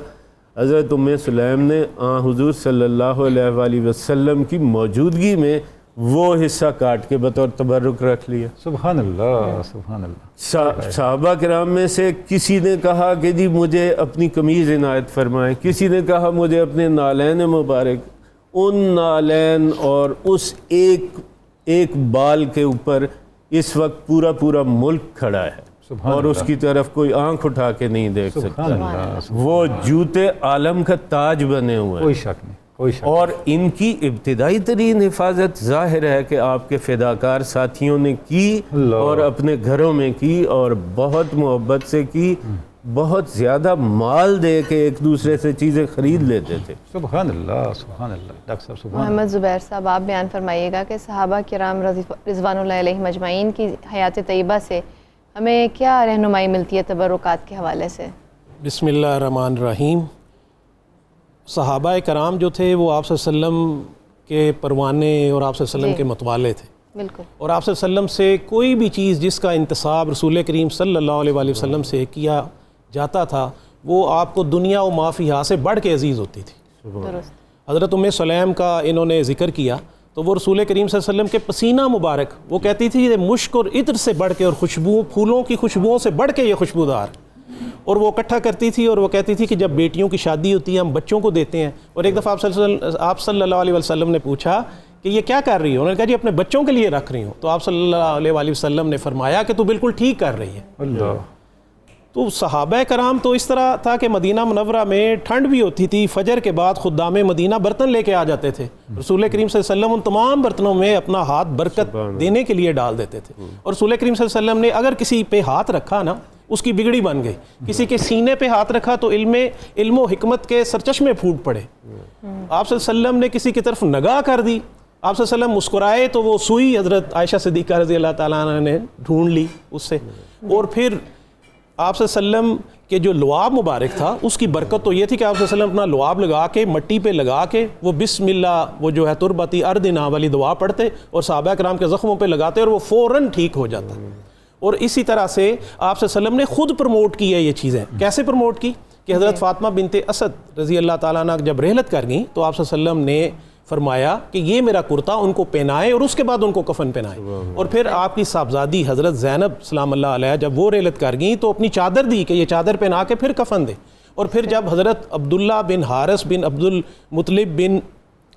حضرت ام سلیم نے حضور صلی اللہ علیہ وآلہ وسلم کی موجودگی میں وہ حصہ کاٹ کے بطور تبرک رکھ لیا. سبحان اللہ سبحان اللہ. صحابہ کرام میں سے کسی نے کہا کہ جی مجھے اپنی قمیض عنایت فرمائیں، کسی نے کہا مجھے اپنے نالین مبارک. ان نالین اور اس ایک بال کے اوپر اس وقت پورا ملک کھڑا ہے اور اس کی طرف کوئی آنکھ اٹھا کے نہیں دیکھ سکتا. وہ جوتے عالم کا تاج بنے ہوئے ہیں، کوئی شک نہیں، کوئی شک. اور ان کی ابتدائی ترین حفاظت ظاہر ہے کہ آپ کے فداکار ساتھیوں نے کی اور اپنے گھروں میں کی اور بہت محبت سے کی، بہت زیادہ مال دے کے ایک دوسرے سے چیزیں خرید لیتے تھے. سبحان اللہ سبحان اللہ. ڈاکٹر صاحب سبحان. محمد زبیر صاحب آپ بیان فرمائیے گا کہ صحابہ کرام رضوان اللہ علیہ مجمعین کی حیات طیبہ سے ہمیں کیا رہنمائی ملتی ہے تبرکات کے حوالے سے؟ بسم اللہ الرحمن الرحیم. صحابہ کرام جو تھے وہ آپ صلی اللہ علیہ وسلم کے پروانے اور آپ صلی اللہ علیہ وسلم کے متوالے تھے. بالکل. اور آپ صلی اللہ علیہ وسلم سے کوئی بھی چیز جس کا انتصاب رسول کریم صلی اللہ علیہ وآلہ وسلم سے کیا جاتا تھا وہ آپ کو دنیا و ما فیہا سے بڑھ کے عزیز ہوتی تھی. درست. حضرت ام سلیم کا انہوں نے ذکر کیا تو وہ رسول کریم صلی اللہ علیہ وسلم کے پسینہ مبارک وہ کہتی تھی یہ مشک اور عطر سے بڑھ کے اور خوشبو پھولوں کی خوشبوؤں سے بڑھ کے یہ خوشبودار. اور وہ اکٹھا کرتی تھی اور وہ کہتی تھی کہ جب بیٹیوں کی شادی ہوتی ہے ہم بچوں کو دیتے ہیں. اور ایک دفعہ آپ صلی اللہ علیہ وسلم نے پوچھا کہ یہ کیا کر رہی ہو؟ انہوں نے کہا جی اپنے بچوں کے لیے رکھ رہی ہوں. تو آپ صلی اللہ علیہ وآلہ وسلم نے فرمایا کہ تو بالکل ٹھیک کر رہی ہے. اللہ. تو صحابہ کرام تو اس طرح تھا کہ مدینہ منورہ میں ٹھنڈ بھی ہوتی تھی, فجر کے بعد خدام مدینہ برتن لے کے آ جاتے تھے. رسول کریم صلی اللہ علیہ وسلم ان تمام برتنوں میں اپنا ہاتھ برکت دینے کے لیے ڈال دیتے تھے. اور رسول کریم صلی اللہ علیہ وسلم نے اگر کسی پہ ہاتھ رکھا نا اس کی بگڑی بن گئی. کسی کے سینے پہ ہاتھ رکھا تو علم و حکمت کے سرچشمے پھوٹ پڑے. آپ صلی اللہ علیہ وسلم نے کسی کی طرف نگاہ کر دی, آپ صلی اللہ علیہ وسلم مسکرائے تو وہ سوئی حضرت عائشہ صدیقہ رضی اللہ تعالیٰ عنہ نے ڈھونڈ لی اس سے. اور پھر آپ صلی اللہ علیہ وسلم کے جو لعاب مبارک تھا اس کی برکت تو یہ تھی کہ آپ صلی اللہ علیہ وسلم اپنا لعاب لگا کے مٹی پہ لگا کے وہ بسم اللہ وہ جو ہے تربتی اردنا والی دعا پڑھتے اور صحابہ کرام کے زخموں پہ لگاتے اور وہ فوراً ٹھیک ہو جاتا. اور اسی طرح سے آپ صلی اللہ علیہ وسلم نے خود پروموٹ کی ہے یہ چیزیں. کیسے پروموٹ کی کہ حضرت فاطمہ بنت اسد رضی اللہ تعالیٰ عنہ جب رحلت کر گئیں تو آپ صلی اللہ علیہ وسلم نے فرمایا کہ یہ میرا کرتا ان کو پہنائے اور اس کے بعد ان کو کفن پہنائے. اور پھر آپ کی صاحبزادی حضرت زینب سلام اللہ علیہ جب وہ رحلت کر گئیں تو اپنی چادر دی کہ یہ چادر پہنا کے پھر کفن دے. اور پھر جب حضرت عبداللہ بن حارث بن عبد المطلب بن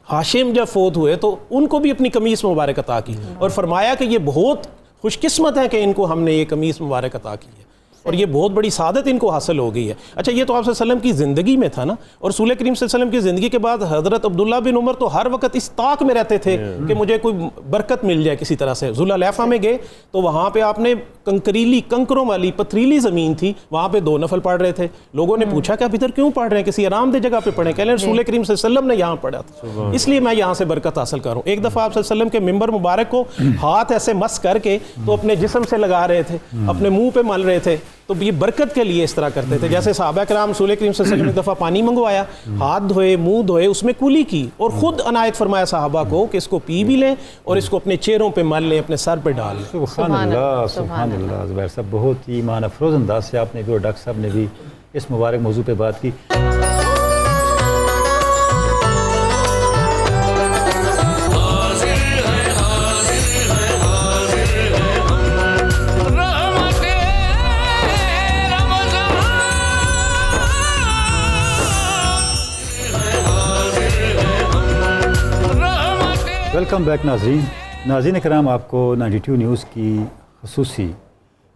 ہاشم جب فوت ہوئے تو ان کو بھی اپنی قمیص مبارک عطا کی اور فرمایا کہ یہ بہت خوش قسمت ہے کہ ان کو ہم نے یہ قمیص مبارک عطا کی ہے اور یہ بہت بڑی سعادت ان کو حاصل ہو گئی ہے. اچھا یہ تو آپ صلی اللہ علیہ وسلم کی زندگی میں تھا نا. اور رسول کریم صلی اللہ علیہ وسلم کی زندگی کے بعد حضرت عبداللہ بن عمر تو ہر وقت اس طاق میں رہتے تھے کہ مجھے کوئی برکت مل جائے کسی طرح سے. ذوالحلیفہ میں گئے تو وہاں پہ آپ نے کنکروں والی پتھریلی زمین تھی, وہاں پہ 2 نفل پڑھ رہے تھے. لوگوں نے پوچھا کہ آپ ادھر کیوں پڑھ رہے ہیں, کسی آرام دہ جگہ پہ پڑھیں. کہہ لیں رسول کریم صلی اللہ علیہ وسلم نے یہاں پڑھا تھا اس لیے میں یہاں سے برکت حاصل کروں. ایک دفعہ آپ صلی اللہ علیہ وسلم کے ممبر مبارک کو ہاتھ ایسے مس کر کے تو اپنے جسم سے لگا رہے تھے, اپنے منہ پہ مل رہے تھے. تو یہ برکت کے لیے اس طرح کرتے تھے. جیسے صحابہ کرام رسول کریم صلی اللہ علیہ وسلم نے ایک دفعہ پانی منگوایا, ہاتھ دھوئے, منہ دھوئے, اس میں کولی کی اور خود عنایت فرمایا صحابہ کو کہ اس کو پی بھی لیں اور اس کو اپنے چہروں پہ مل لیں, اپنے سر پہ ڈال لیں. سبحان اللہ, سبحان اللہ. زبیر صاحب بہت ہی ایمان افروز انداز سے آپ نے بھی اور ڈاکٹر صاحب نے بھی اس مبارک موضوع پہ بات کی. ویلکم بیک ناظرین کرام, آپ کو 92 نیوز کی خصوصی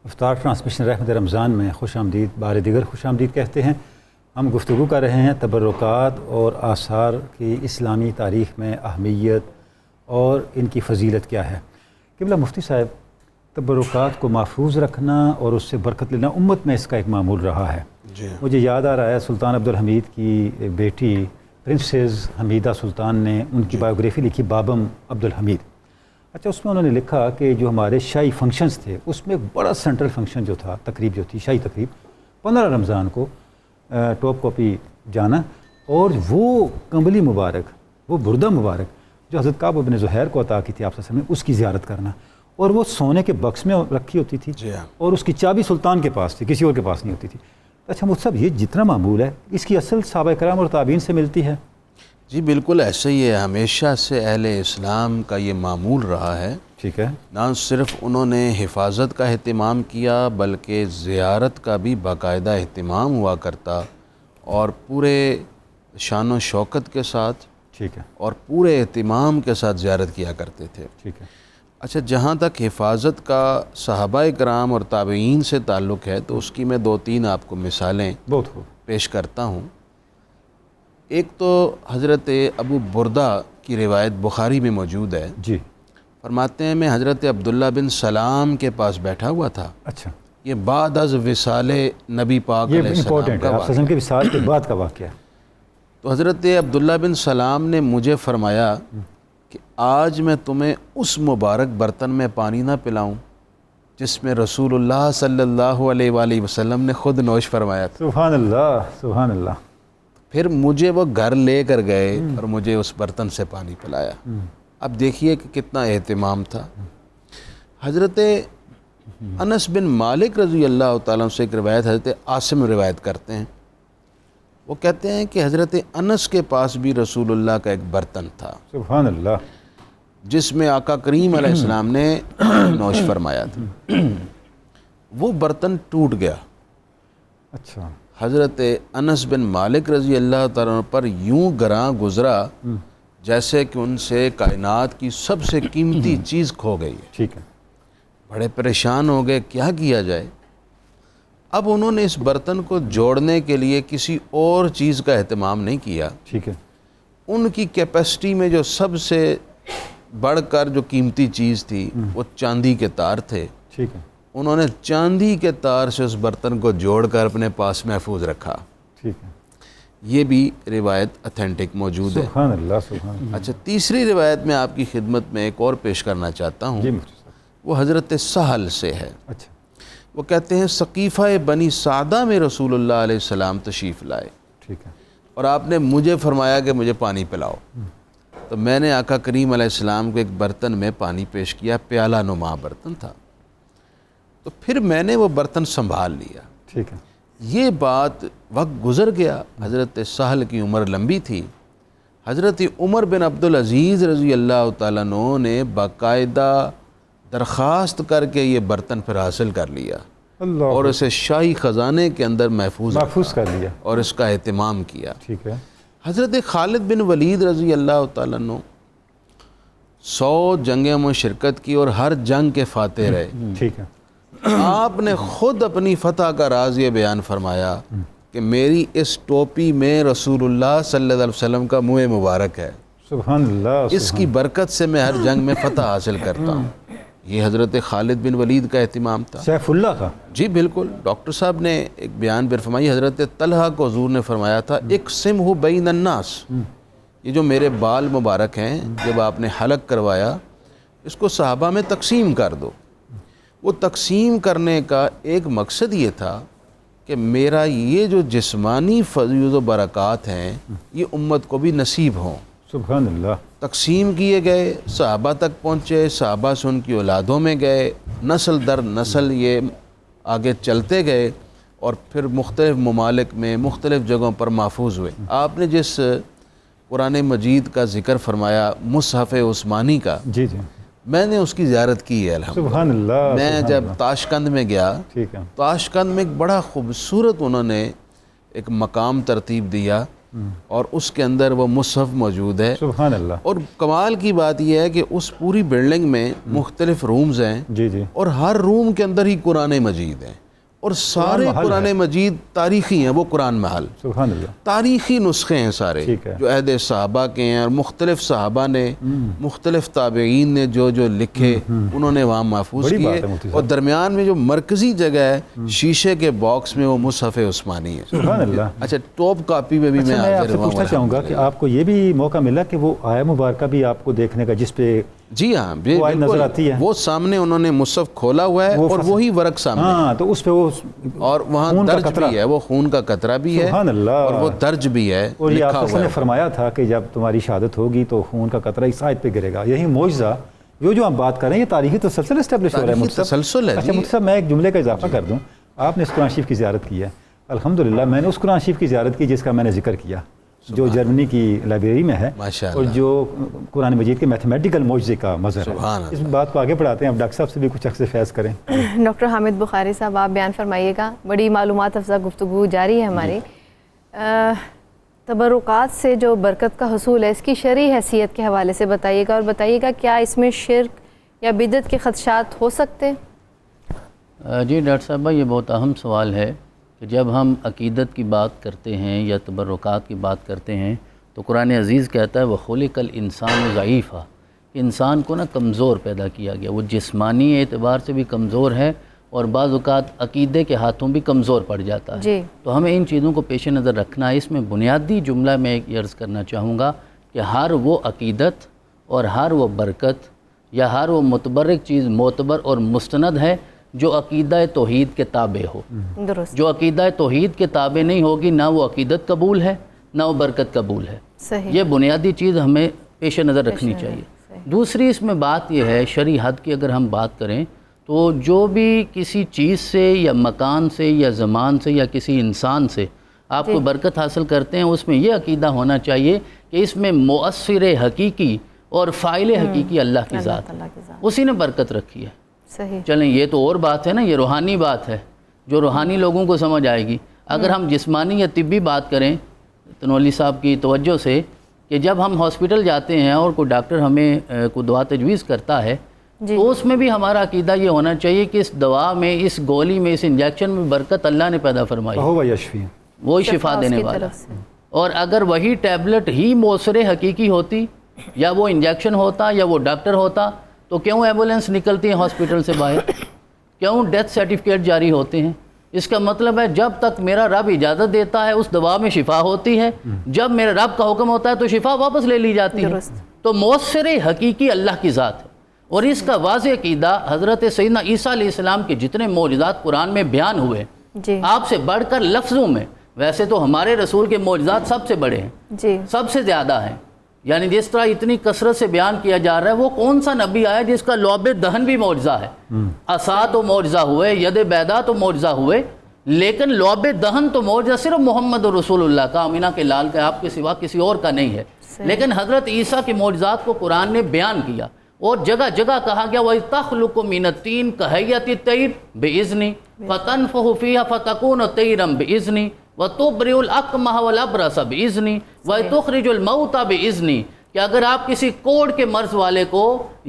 افطار ٹرانسمیشن رحمت رمضان میں خوش آمدید, بار دیگر خوش آمدید کہتے ہیں. ہم گفتگو کر رہے ہیں تبرکات اور آثار کی اسلامی تاریخ میں اہمیت اور ان کی فضیلت کیا ہے. قبلہ مفتی صاحب, تبرکات کو محفوظ رکھنا اور اس سے برکت لینا امت میں اس کا ایک معمول رہا ہے. مجھے یاد آ رہا ہے سلطان عبدالحمید کی بیٹی پرنسز حمیدہ سلطان نے ان کی بایوگرافی لکھی, بابم عبدالحمید. اچھا اس میں انہوں نے لکھا کہ جو ہمارے شاہی فنکشنز تھے اس میں ایک بڑا سینٹرل فنکشن جو تھا, تقریب جو تھی, شاہی تقریب 15 رمضان کو ٹاپ کاپی جانا اور وہ کمبلی مبارک, وہ بردہ مبارک جو حضرت کعب بن زہیر کو عطا کی تھی آپ صلی اللہ علیہ وسلم نے, اس کی زیارت کرنا. اور وہ سونے کے بکس میں رکھی ہوتی تھی اور اس کی چابی سلطان کے پاس تھی, کسی اور کے پاس نہیں ہوتی تھی. اچھا مفتی صاحب, یہ جتنا معمول ہے اس کی اصل صحابہ کرام اور تابعین سے ملتی ہے؟ جی بالکل ایسا ہی ہے, ہمیشہ سے اہل اسلام کا یہ معمول رہا ہے. ٹھیک ہے. نہ صرف انہوں نے حفاظت کا اہتمام کیا بلکہ زیارت کا بھی باقاعدہ اہتمام ہوا کرتا اور پورے شان و شوکت کے ساتھ, ٹھیک ہے, اور پورے اہتمام کے ساتھ زیارت کیا کرتے تھے. ٹھیک ہے. اچھا جہاں تک حفاظت کا صحابہ کرام اور تابعین سے تعلق ہے تو اس کی میں 2-3 آپ کو مثالیں بہت خوب پیش کرتا ہوں. ایک تو حضرت ابو بردہ کی روایت بخاری میں موجود ہے. جی. فرماتے ہیں میں حضرت عبداللہ بن سلام کے پاس بیٹھا ہوا تھا. اچھا. یہ بعد از وصال نبی پاک علیہ السلام کا واقعہ, آپ کے وصال کے بعد کا واقعہ. تو حضرت عبداللہ بن سلام نے مجھے فرمایا کہ آج میں تمہیں اس مبارک برتن میں پانی نہ پلاؤں جس میں رسول اللہ صلی اللہ علیہ وآلہ وسلم نے خود نوش فرمایا تھا. سبحان اللہ, سبحان اللہ. پھر مجھے وہ گھر لے کر گئے اور مجھے اس برتن سے پانی پلایا. اب دیکھیے کہ کتنا اہتمام تھا. حضرت انس بن مالک رضی اللہ تعالیٰ عنہ سے ایک روایت حضرت عاصم روایت کرتے ہیں. وہ کہتے ہیں کہ حضرت انس کے پاس بھی رسول اللہ کا ایک برتن تھا سبحان اللہ. جس میں آقا کریم علیہ السلام نے نوش فرمایا تھا. وہ برتن ٹوٹ گیا. اچھا. حضرت انس بن مالک رضی اللہ تعالیٰ عنہ پر یوں گراں گزرا جیسے کہ ان سے کائنات کی سب سے قیمتی چیز کھو گئی ہے. ٹھیک ہے. بڑے پریشان ہو گئے, کیا کیا جائے. اب انہوں نے اس برتن کو جوڑنے کے لیے کسی اور چیز کا اہتمام نہیں کیا. ٹھیک ہے. ان کی کیپیسٹی میں جو سب سے بڑھ کر جو قیمتی چیز تھی وہ چاندی کے تار تھے. ٹھیک ہے. انہوں نے چاندی کے تار سے اس برتن کو جوڑ کر اپنے پاس محفوظ رکھا. ٹھیک ہے. یہ بھی روایت اتھینٹک موجود ہے. سبحان اللہ سبحان اللہ. اچھا, تیسری روایت میں آپ کی خدمت میں ایک اور پیش کرنا چاہتا ہوں. جی مفتی صاحب. وہ حضرت سہل سے ہے. اچھا. وہ کہتے ہیں ثقیفہ بنی سعدہ میں رسول اللہ علیہ السلام تشریف لائے ٹھیک ہے. اور آپ نے مجھے فرمایا کہ مجھے پانی پلاؤ. تو میں نے آقا کریم علیہ السلام کو ایک برتن میں پانی پیش کیا, پیالہ نما برتن تھا. تو پھر میں نے وہ برتن سنبھال لیا. ٹھیک ہے. یہ بات وقت گزر گیا. حضرت سہل کی عمر لمبی تھی. حضرت عمر بن عبدالعزیز رضی اللہ تعالیٰ عنہ نے باقاعدہ درخواست کر کے یہ برتن پھر حاصل کر لیا اللہ اور اسے شاہی خزانے کے اندر محفوظ کر لیا اور اس کا اہتمام کیا. ٹھیک ہے. حضرت خالد بن ولید رضی اللہ تعالیٰ عنہ 100 جنگوں میں شرکت کی اور ہر جنگ کے فاتح رہے. ٹھیک ہے. آپ نے خود اپنی فتح کا راز یہ بیان فرمایا کہ میری اس ٹوپی میں رسول اللہ صلی اللہ علیہ وسلم کا منہ مبارک ہے. سبحان اللہ. اس کی برکت سے میں ہر جنگ میں فتح حاصل کرتا ہوں. یہ حضرت خالد بن ولید کا اہتمام تھا. سیف اللہ کا. جی بالکل. ڈاکٹر صاحب نے ایک بیان پر فرمائی, حضرت طلحہ کو حضور نے فرمایا تھا اقسمہ بین الناس. یہ جو میرے بال مبارک ہیں جب آپ نے حلق کروایا اس کو صحابہ میں تقسیم کر دو. وہ تقسیم کرنے کا ایک مقصد یہ تھا کہ میرا یہ جو جسمانی فضیلت و برکات ہیں یہ امت کو بھی نصیب ہوں. سبحان اللہ. تقسیم کیے گئے, صحابہ تک پہنچے, صحابہ سے ان کی اولادوں میں گئے, نسل در نسل یہ آگے چلتے گئے اور پھر مختلف ممالک میں مختلف جگہوں پر محفوظ ہوئے. آپ نے جس قرآن مجید کا ذکر فرمایا مصحف عثمانی کا, جی جی, میں نے اس کی زیارت کی ہے الحمدللہ. سبحان اللہ. میں جب تاشقند میں گیا, ٹھیک ہے, تاشقند میں ایک بڑا خوبصورت انہوں نے ایک مقام ترتیب دیا اور اس کے اندر وہ مصحف موجود ہے. سبحان اللہ. اور کمال کی بات یہ ہے کہ اس پوری بلڈنگ میں مختلف رومز ہیں جی جی, اور ہر روم کے اندر ہی قرآن مجید ہیں اور سارے قرآن مجید تاریخی ہیں. وہ قرآن محل سبحان اللہ, تاریخی نسخے ہیں سارے ٹھیک ہے, جو عہد صحابہ کے ہیں اور مختلف صحابہ نے مختلف تابعین نے جو جو لکھے انہوں نے وہاں محفوظ بڑی کیے. بات ہے مفتی صاحب. اور درمیان میں جو مرکزی جگہ ہے شیشے کے باکس میں وہ مصحف عثمانی ہے. سبحان اللہ. اچھا, ٹاپ کاپی میں بھی اچھا, میں آپ سے ہوں پوچھنا چاہوں گا کہ آپ کو یہ بھی موقع ملا کہ وہ آیا مبارکہ بھی آپ کو دیکھنے کا جس پہ جی ہاں وہ آیت نظر آتی ہے, وہ سامنے انہوں نے مصحف کھولا ہوا ہے اور وہی ورق سامنے, ہاں, تو اس پہ وہ اور وہاں درج بھی ہے, وہ خون کا قطرہ بھی ہے. سبحان اللہ. اور وہ درج بھی ہے, اور یہ لکھا آپ ہوا نے ہے. فرمایا تھا کہ جب تمہاری شہادت ہوگی تو خون کا قطرہ اس آیت پہ گرے گا. یہی معجزہ جو ہم بات کر رہے ہیں یہ تاریخی تسلسل اسٹیبلش ہو رہا ہے. تاریخی تسلسل ہے. اچھا مفتی صاحب, میں ایک جملے کا اضافہ کر دوں. آپ نے اس قرآن شریف کی زیارت کی ہے. الحمدللہ میں نے اس قرآن شریف کی زیارت کی جس کا میں نے ذکر کیا, جو جرمنی کی لائبریری میں ہے, اور جو قرآن مجید کے میتھمیٹیکل معجزے کا مظہر ہے. اس بات کو آگے بڑھاتے ہیں. اب ڈاکٹر صاحب سے بھی کچھ عکس فیض کریں. ڈاکٹر حامد بخاری صاحب, آپ بیان فرمائیے گا. بڑی معلومات افزا گفتگو جاری ہے ہماری. تبرکات سے جو برکت کا حصول ہے اس کی شرعی حیثیت کے حوالے سے بتائیے گا, اور بتائیے گا کیا اس میں شرک یا بدعت کے خدشات ہو سکتے ہیں؟ جی ڈاکٹر صاحبہ, یہ بہت اہم سوال ہے کہ جب ہم عقیدت کی بات کرتے ہیں یا تبرکات کی بات کرتے ہیں تو قرآن عزیز کہتا ہے وَخُلِقَ الْإِنسَانُ ضَعِيفًا. انسان کو کمزور پیدا کیا گیا, وہ جسمانی اعتبار سے بھی کمزور ہے اور بعض اوقات عقیدے کے ہاتھوں بھی کمزور پڑ جاتا ہے. جی. تو ہمیں ان چیزوں کو پیش نظر رکھنا ہے. اس میں بنیادی جملہ میں ایک عرض کرنا چاہوں گا کہ ہر وہ عقیدت اور ہر وہ برکت یا ہر وہ متبرک چیز معتبر اور مستند ہے جو عقیدہ توحید کے تابع ہو. درست. جو عقیدہ توحید کے تابع نہیں ہوگی نہ وہ عقیدت قبول ہے نہ وہ برکت قبول ہے. صحیح. یہ بنیادی چیز ہمیں پیش نظر رکھنی چاہیے. دوسری اس میں بات یہ ہے شرعی حد کی اگر ہم بات کریں تو جو بھی کسی چیز سے یا مکان سے یا زمان سے یا کسی انسان سے آپ کو برکت حاصل کرتے ہیں اس میں یہ عقیدہ ہونا چاہیے کہ اس میں مؤثر حقیقی اور فاعل حقیقی اللہ کی ذات ہے, اسی نے برکت رکھی ہے. صحیح. چلیں یہ تو اور بات ہے نا, یہ روحانی بات ہے جو روحانی لوگوں کو سمجھ آئے گی. اگر ہم جسمانی یا طبی بات کریں تنولی صاحب کی توجہ سے کہ جب ہم ہاسپٹل جاتے ہیں اور کوئی ڈاکٹر ہمیں کوئی دوا تجویز کرتا ہے تو اس میں بھی ہمارا عقیدہ یہ ہونا چاہیے کہ اس دوا میں, اس گولی میں, اس انجیکشن میں برکت اللہ نے پیدا فرمائی, وہی شفا دینے والا. اور اگر وہی ٹیبلٹ ہی مؤثر حقیقی ہوتی یا وہ انجیکشن ہوتا یا وہ ڈاکٹر ہوتا تو کیوں ایمبولینس نکلتی ہیں ہاسپٹل سے باہر, کیوں ڈیتھ سرٹیفکیٹ جاری ہوتے ہیں؟ اس کا مطلب ہے جب تک میرا رب اجازت دیتا ہے اس دوا میں شفا ہوتی ہے, جب میرے رب کا حکم ہوتا ہے تو شفا واپس لے لی جاتی ہے. تو مؤثر حقیقی اللہ کی ذات ہے. اور اس کا واضح عقیدہ حضرت سیدنا عیسیٰ علیہ السلام کے جتنے معجزات قرآن میں بیان ہوئے آپ سے بڑھ کر لفظوں میں, ویسے تو ہمارے رسول کے معجزات سب سے بڑے ہیں, سب سے زیادہ ہیں, یعنی جس طرح اتنی کثرت سے بیان کیا جا رہا ہے وہ کون سا نبی آیا جس کا لعب دہن بھی معجزہ ہے؟ عصا تو معجزہ ہوئے, ید بیدا تو معجزہ ہوئے, لیکن لعب دہن تو معجزہ صرف محمد رسول اللہ کا, آمینہ کے لال کا, آپ کے سوا کسی اور کا نہیں ہے. لیکن حضرت عیسیٰ کے معجزات کو قرآن نے بیان کیا اور جگہ جگہ کہا گیا وَتَخْلُقُ مِنَ الطِّينِ كَهَيَّةِ الطَّيْرِ بِإِذْنِي فَتَنْفُخُ فِيهَا فَتَكُونُ طَيْرًا بِإِذْنِي وَتُبْرِئُ الْأَكْمَحَ وَالْأَبْرَصَ بِإِذْنِي وَتُخْرِجُ الْمَوْتَى بِإِذْنِي, کہ اگر آپ کسی کوڑ کے مرض والے کو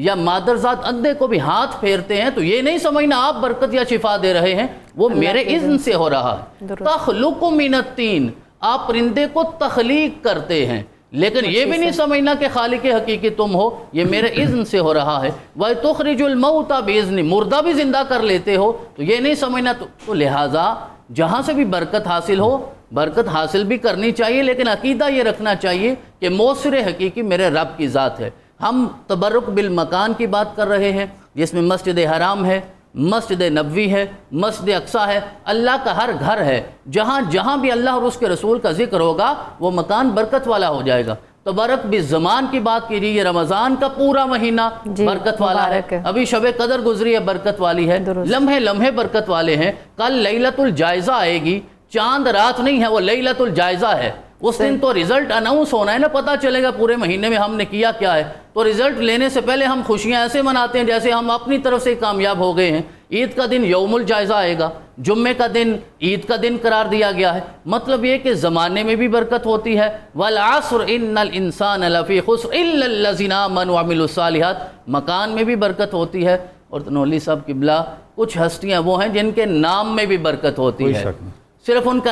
یا مادرزاد اندھے کو بھی ہاتھ پھیرتے ہیں تو یہ نہیں سمجھنا آپ برکت یا شفا دے رہے ہیں, وہ میرے اذن سے ہو رہا ہے. تخلق من الطین, آپ پرندے کو تخلیق کرتے ہیں, لیکن یہ بھی نہیں سمجھنا کہ خالق حقیقی تم ہو, یہ میرے اذن سے ہو رہا ہے. وَتُخْرِجُ الْمَوْتَى بِإِذْنِي, مردہ بھی زندہ کر لیتے ہو تو یہ نہیں سمجھنا. تو لہٰذا جہاں سے بھی برکت حاصل ہو, برکت حاصل بھی کرنی چاہیے, لیکن عقیدہ یہ رکھنا چاہیے کہ مؤثر حقیقی میرے رب کی ذات ہے. ہم تبرک بالمکان کی بات کر رہے ہیں جس میں مسجد حرام ہے, مسجد نبوی ہے, مسجد اقصیٰ ہے, اللہ کا ہر گھر ہے. جہاں جہاں بھی اللہ اور اس کے رسول کا ذکر ہوگا وہ مکان برکت والا ہو جائے گا. تبرک بالزمان کی بات کیجیے, یہ رمضان کا پورا مہینہ برکت والا ہے, ابھی شب قدر گزری ہے برکت والی ہے, لمحے لمحے برکت والے ہیں. کل لیلۃ الجائزہ آئے گی, چاند رات نہیں ہے, وہ لیلۃ الجائزہ ہے. اس دن تو رزلٹ اناؤنس ہونا ہے نا, پتہ چلے گا پورے مہینے میں ہم نے کیا کیا ہے. تو رزلٹ لینے سے پہلے ہم خوشیاں ایسے مناتے ہیں جیسے ہم اپنی طرف سے کامیاب ہو گئے ہیں. عید کا دن یوم الجائزہ آئے گا, جمعے کا دن عید کا دن قرار دیا گیا ہے. مطلب یہ کہ زمانے میں بھی برکت ہوتی ہے. والعصر ان الانسان لفی خسر الا الذین آمنوا وعملوا الصالحات, مکان میں بھی برکت ہوتی ہے. اور تنولی صاحب قبلہ کچھ ہستیاں وہ ہیں جن کے نام میں بھی برکت ہوتی ہے, صرف ان کا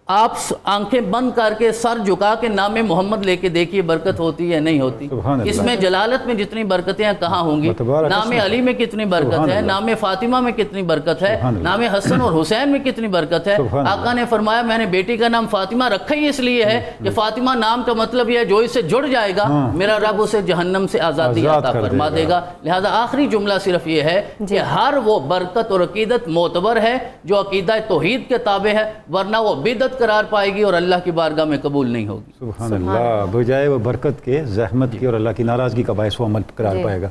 آپ آنکھیں بند کر کے سر جھکا کے نام محمد لے کے دیکھیے برکت ہوتی ہے نہیں ہوتی. اس میں جلالت میں جتنی برکتیں ہیں کہاں ہوں گی, نام علی میں کتنی برکت ہے, نام فاطمہ میں کتنی برکت ہے, نام حسن اور حسین میں کتنی برکت ہے. آقا نے فرمایا میں نے بیٹی کا نام فاطمہ رکھا ہی اس لیے ہے کہ فاطمہ نام کا مطلب یہ ہے جو اس سے جڑ جائے گا میرا رب اسے جہنم سے آزادی عطا فرما دے گا. لہذا آخری جملہ صرف یہ ہے کہ ہر وہ برکت اور عقیدت معتبر ہے جو عقیدہ توحید کے تابع ہے, ورنہ وہ بدعت قرار پائے گی اور اللہ کی بارگاہ میں قبول نہیں ہوگی. سبحان اللہ, بجائے وہ برکت کے زحمت کی اور اللہ کی ناراضگی کا باعث وہ عمل قرار پائے گا.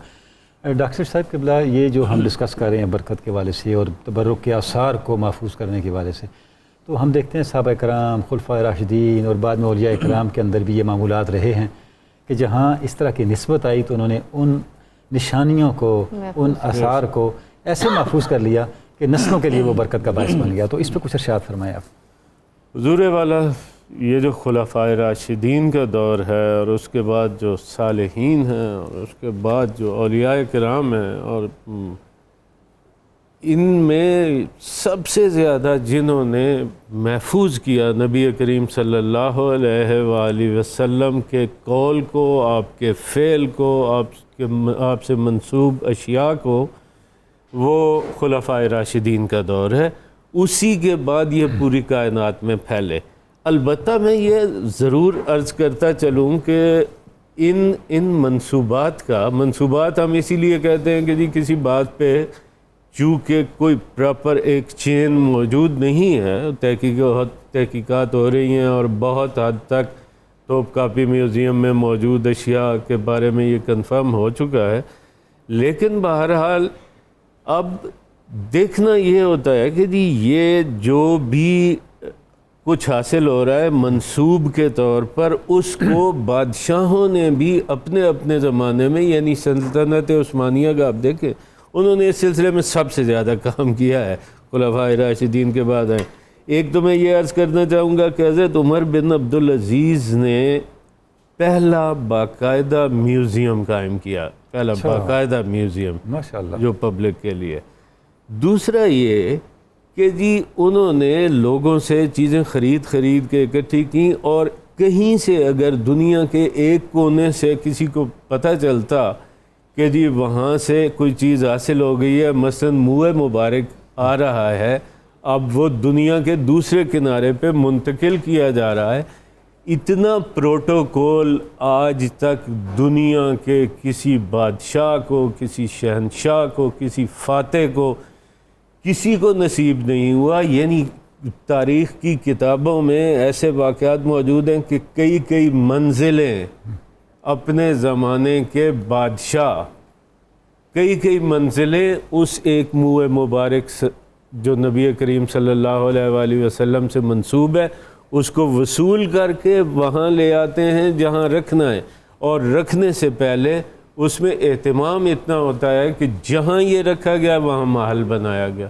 ڈاکٹر صاحب قبلہ, یہ جو ہم ڈسکس کر رہے ہیں برکت کے والے سے اور تبرک کے آثار کو محفوظ کرنے کے والے سے, تو ہم دیکھتے ہیں صحابہ کرام, خلفائے راشدین اور بعد میں اولیاء کرام کے اندر بھی یہ معمولات رہے ہیں کہ جہاں اس طرح کی نسبت آئی تو انہوں نے ان نشانیوں کو, ان آثار کو ایسے محفوظ کر لیا کہ نسلوں کے لیے وہ برکت کا باعث بن گیا. تو اس پہ کچھ ارشاد فرمائیں آپ. حضور والا, یہ جو خلفائے راشدین کا دور ہے اور اس کے بعد جو صالحین ہیں اور اس کے بعد جو اولیاء کرام ہیں, اور ان میں سب سے زیادہ جنہوں نے محفوظ کیا نبی کریم صلی اللہ علیہ وآلہ وسلم کے قول کو, آپ کے فعل کو, آپ سے منسوب اشیاء کو, وہ خلفائے راشدین کا دور ہے. اسی کے بعد یہ پوری کائنات میں پھیلے. البتہ میں یہ ضرور عرض کرتا چلوں کہ ان منصوبات ہم اسی لیے کہتے ہیں کہ جی کسی بات پہ چونکہ کوئی پراپر ایک چین موجود نہیں ہے, تحقیقات ہو رہی ہیں اور بہت حد تک توپ کاپی میوزیم میں موجود اشیاء کے بارے میں یہ کنفرم ہو چکا ہے. لیکن بہرحال اب دیکھنا یہ ہوتا ہے کہ جی یہ جو بھی کچھ حاصل ہو رہا ہے منسوب کے طور پر، اس کو بادشاہوں نے بھی اپنے اپنے زمانے میں، یعنی سلطنت عثمانیہ کا آپ دیکھیں، انہوں نے اس سلسلے میں سب سے زیادہ کام کیا ہے، خلفائے راشدین کے بعد آئے. ایک تو میں یہ عرض کرنا چاہوں گا کہ حضرت عمر بن عبدالعزیز نے پہلا باقاعدہ میوزیم قائم کیا، پہلا باقاعدہ میوزیم ماشاءاللہ جو پبلک کے لیے. دوسرا یہ کہ جی انہوں نے لوگوں سے چیزیں خرید کے اکٹھی کی، اور کہیں سے اگر دنیا کے ایک کونے سے کسی کو پتہ چلتا کہ جی وہاں سے کوئی چیز حاصل ہو گئی ہے، مثلا موئے مبارک آ رہا ہے، اب وہ دنیا کے دوسرے کنارے پہ منتقل کیا جا رہا ہے. اتنا پروٹوکول آج تک دنیا کے کسی بادشاہ کو، کسی شہنشاہ کو، کسی فاتح کو، کسی کو نصیب نہیں ہوا. یعنی تاریخ کی کتابوں میں ایسے واقعات موجود ہیں کہ کئی منزلیں اپنے زمانے کے بادشاہ، کئی منزلیں اس ایک موئے مبارک جو نبی کریم صلی اللہ علیہ وآلہ وسلم سے منسوب ہے، اس کو وصول کر کے وہاں لے آتے ہیں جہاں رکھنا ہے. اور رکھنے سے پہلے اس میں اہتمام اتنا ہوتا ہے کہ جہاں یہ رکھا گیا وہاں محل بنایا گیا،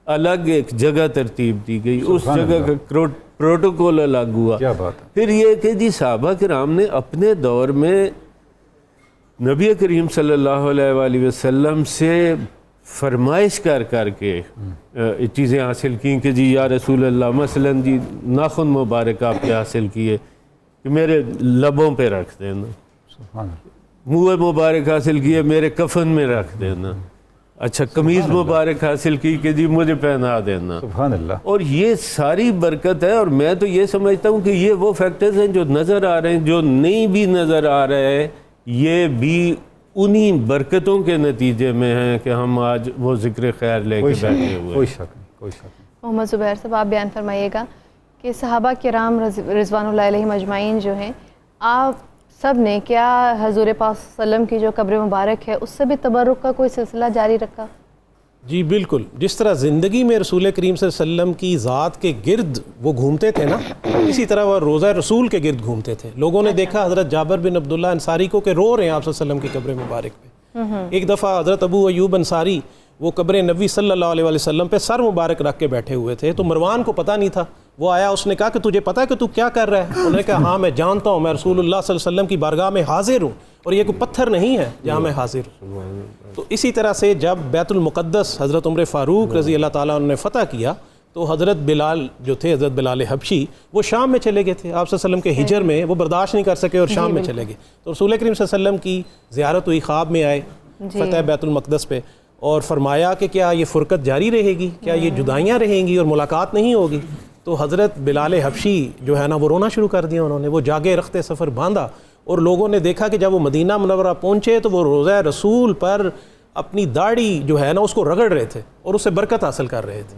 الگ ایک جگہ ترتیب دی گئی، اس جگہ کا پروٹوکول الگ ہوا. کیا بات ہے. پھر یہ کہ جی صحابہ کرام نے اپنے دور میں نبی کریم صلی اللہ علیہ وآلہ وسلم سے فرمائش کر کے چیزیں حاصل کی کہ جی یا رسول اللہ، مثلا جی ناخن مبارک آپ کے حاصل کیے کہ میرے لبوں پہ رکھ دینا، سبحان اللہ. منہ مبارک حاصل کیے میرے کفن میں رکھ دینا. اچھا قمیض مبارک حاصل کی کہ جی مجھے پہنا دینا. سبحان اللہ. اور یہ ساری برکت ہے. اور میں تو یہ سمجھتا ہوں کہ یہ وہ فیکٹرز ہیں جو نظر آ رہے ہیں، جو نہیں بھی نظر آ رہے ہیں، یہ بھی انہی برکتوں کے نتیجے میں ہیں کہ ہم آج وہ ذکر خیر لے کے بیٹھے ہوئے ہیں. کوئی شک نہیں. محمد زبیر صاحب، آپ بیان فرمائیے گا کہ صحابہ کرام رضوان اللہ علیہ مجمعین جو ہیں، آپ سب نے کیا حضور پاک صلی اللہ علیہ وسلم کی جو قبر مبارک ہے اس سے بھی تبرک کا کوئی سلسلہ جاری رکھا؟ جی بالکل. جس طرح زندگی میں رسول کریم صلی اللہ علیہ وسلم کی ذات کے گرد وہ گھومتے تھے نا، اسی طرح وہ روضہ رسول کے گرد گھومتے تھے. لوگوں نے دیکھا حضرت جابر بن عبداللہ انصاری کو کہ رو رہے ہیں آپ صلی اللہ علیہ وسلم کی قبر مبارک پہ. ایک دفعہ حضرت ابو ایوب انصاری وہ قبر نبی صلی اللہ علیہ وسلم پہ سر مبارک رکھ کے بیٹھے ہوئے تھے، تو مروان کو پتہ نہیں تھا. وہ آیا، اس نے کہا کہ تجھے پتہ ہے کہ تو کیا کر رہا ہے؟ انہوں نے کہا ہاں میں جانتا ہوں، میں رسول اللہ صلی اللہ علیہ وسلم کی بارگاہ میں حاضر ہوں، اور یہ کوئی پتھر نہیں ہے جہاں میں حاضر ہوں. تو اسی طرح سے جب بیت المقدس حضرت عمر فاروق رضی اللہ تعالیٰ عنہ نے فتح کیا تو حضرت بلال جو تھے، حضرت بلال حبشی، وہ شام میں چلے گئے تھے. آپ صلی اللہ علیہ وسلم کے ہجر میں وہ برداشت نہیں کر سکے اور شام میں چلے گئے. تو رسول کریم صلی اللہ علیہ وسلم کی زیارت ہوئی، خواب میں آئے فتح بیت المقدس پہ، اور فرمایا کہ کیا یہ فرقت جاری رہے گی، کیا یہ جدائیاں رہیں گی اور ملاقات نہیں ہوگی؟ تو حضرت بلال حبشی جو ہے نا وہ رونا شروع کر دیا. انہوں نے وہ جاگے رخت سفر باندھا، اور لوگوں نے دیکھا کہ جب وہ مدینہ منورہ پہنچے تو وہ روضہ رسول پر اپنی داڑھی جو ہے نا اس کو رگڑ رہے تھے اور اس سے برکت حاصل کر رہے تھے.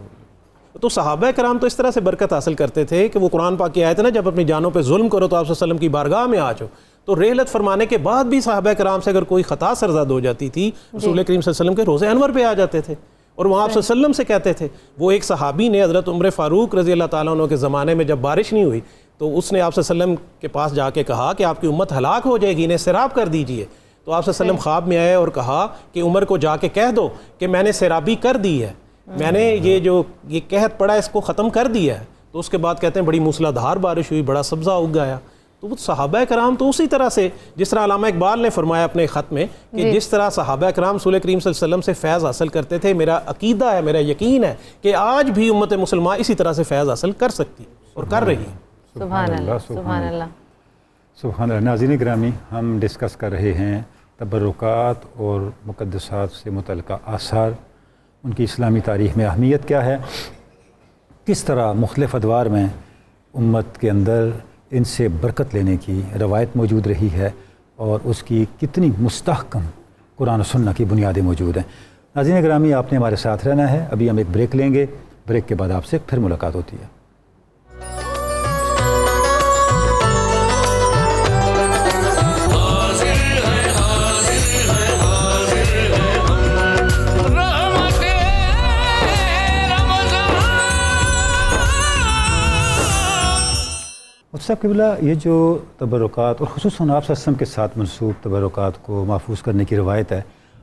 تو صحابہ کرام تو اس طرح سے برکت حاصل کرتے تھے کہ وہ قرآن پاک کی آیت ہے نا، جب اپنی جانوں پہ ظلم کرو تو آپ صلی اللہ علیہ وسلم کی بارگاہ میں آ جاؤ. تو رحلت فرمانے کے بعد بھی صحابہ کرام سے اگر کوئی خطا سرزد ہو جاتی تھی، رسول کریم صلی اللہ علیہ وسلم کے روضہ انور پہ آ جاتے تھے اور وہاں آپ صلی اللہ علیہ وسلم سے کہتے تھے. وہ ایک صحابی نے حضرت عمر فاروق رضی اللہ تعالیٰ عنہ کے زمانے میں جب بارش نہیں ہوئی تو اس نے آپ صلی اللہ علیہ وسلم کے پاس جا کے کہا کہ آپ کی امت ہلاک ہو جائے گی، انہیں سیراب کر دیجئے. تو آپ صلی اللہ علیہ وسلم خواب میں آئے اور کہا کہ عمر کو جا کے کہہ دو کہ میں نے سیرابی کر دی ہے، میں نے یہ قحط پڑا اس کو ختم کر دیا ہے. تو اس کے بعد کہتے ہیں بڑی موسلا دھار بارش ہوئی، بڑا سبزہ اگ گیا. تو وہ صحابہ کرام تو اسی طرح سے، جس طرح علامہ اقبال نے فرمایا اپنے خط میں کہ جس طرح صحابہ کرام رسول کریم صلی اللہ علیہ وسلم سے فیض حاصل کرتے تھے، میرا عقیدہ ہے، میرا یقین ہے کہ آج بھی امت مسلمہ اسی طرح سے فیض حاصل کر سکتی اور کر رہی ہے. سبحان اللہ، سبحان اللہ، سبحان اللہ. ناظرین گرامی، ہم ڈسکس کر رہے ہیں تبرکات اور مقدسات سے متعلقہ آثار، ان کی اسلامی تاریخ میں اہمیت کیا ہے، کس طرح مختلف ادوار میں امت کے اندر ان سے برکت لینے کی روایت موجود رہی ہے، اور اس کی کتنی مستحکم قرآن و سنہ کی بنیادیں موجود ہیں. ناظرین گرامی، آپ نے ہمارے ساتھ رہنا ہے. ابھی ہم ایک بریک لیں گے، بریک کے بعد آپ سے پھر ملاقات ہوتی ہے. مفتی صاحب قبلہ یہ جو تبرکات اور خصوصاً آپ صلی اللہ علیہ وسلم کے ساتھ منسوب تبرکات کو محفوظ کرنے کی روایت ہے،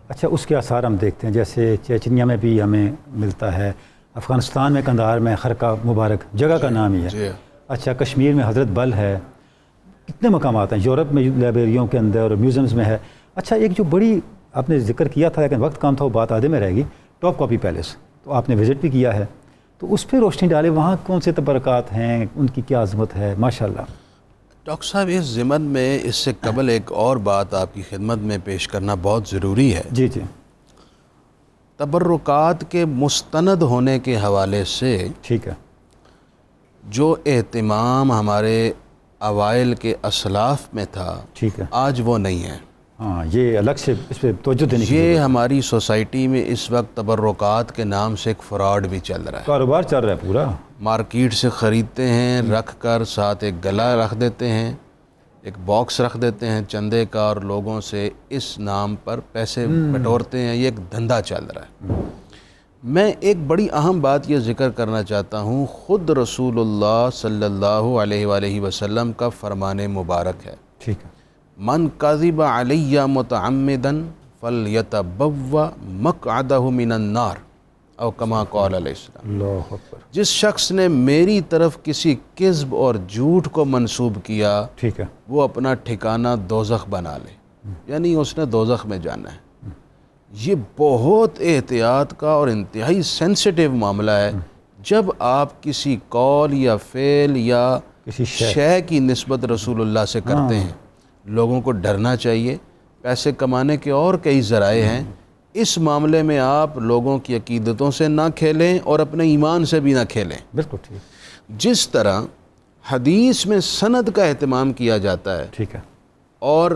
اچھا اس کے آثار ہم دیکھتے ہیں، جیسے چیچنیا میں بھی ہمیں ملتا ہے، افغانستان میں قندھار میں خرقہ مبارک جگہ کا نام ہی ہے، اچھا کشمیر میں حضرت بل ہے، کتنے مقامات ہیں، یورپ میں لائبریریوں کے اندر اور میوزیمز میں ہے۔ اچھا ایک جو بڑی آپ نے ذکر کیا تھا لیکن وقت کام تھا، وہ بات آدھے میں رہ گئی، ٹاپ کاپی پیلس، تو آپ نے وزٹ بھی کیا ہے، تو اس پہ روشنی ڈالے، وہاں کون سے تبرکات ہیں، ان کی کیا عظمت ہے؟ ماشاءاللہ۔ ڈاکٹر صاحب اس ضمن میں اس سے قبل ایک اور بات آپ کی خدمت میں پیش کرنا بہت ضروری ہے۔ جی جی، تبرکات کے مستند ہونے کے حوالے سے ٹھیک ہے، جو اہتمام ہمارے اوائل کے اسلاف میں تھا، ٹھیک ہے، آج وہ نہیں ہے۔ ہاں یہ الگ سے اس پہ توجہ دینے کی یہ ہماری سوسائٹی میں اس وقت تبرکات کے نام سے ایک فراڈ بھی چل رہا ہے۔ کاروبار چل رہا ہے پورا، مارکیٹ سے خریدتے ہیں، رکھ کر ساتھ ایک گلا رکھ دیتے ہیں، ایک باکس رکھ دیتے ہیں چندے کا، اور لوگوں سے اس نام پر پیسے بٹورتے ہیں۔ یہ ایک دھندا چل رہا ہے۔ میں ایک بڑی اہم بات یہ ذکر کرنا چاہتا ہوں، خود رسول اللہ صلی اللہ علیہ وآلہ وسلم کا فرمان مبارک ہے، ٹھیک ہے، من کذب علی متعمدا فلیتبوأ مقعدہ من النار، او کما قال علیہ السلام۔ اللہ اکبر، جس شخص نے میری طرف کسی کذب اور جھوٹ کو منسوب کیا، ٹھیک ہے، وہ اپنا ٹھکانہ دوزخ بنا لے، یعنی اس نے دوزخ میں جانا ہے۔ یہ بہت احتیاط کا اور انتہائی سینسٹیو معاملہ ہے۔ جب آپ کسی قول یا فعل یا کسی شے کی نسبت رسول اللہ سے کرتے ہیں، لوگوں کو ڈرنا چاہیے۔ پیسے کمانے کے اور کئی ذرائع ہیں، اس معاملے میں آپ لوگوں کی عقیدتوں سے نہ کھیلیں اور اپنے ایمان سے بھی نہ کھیلیں۔ بالکل ٹھیک، جس طرح حدیث میں سند کا اہتمام کیا جاتا ہے، ٹھیک ہے، اور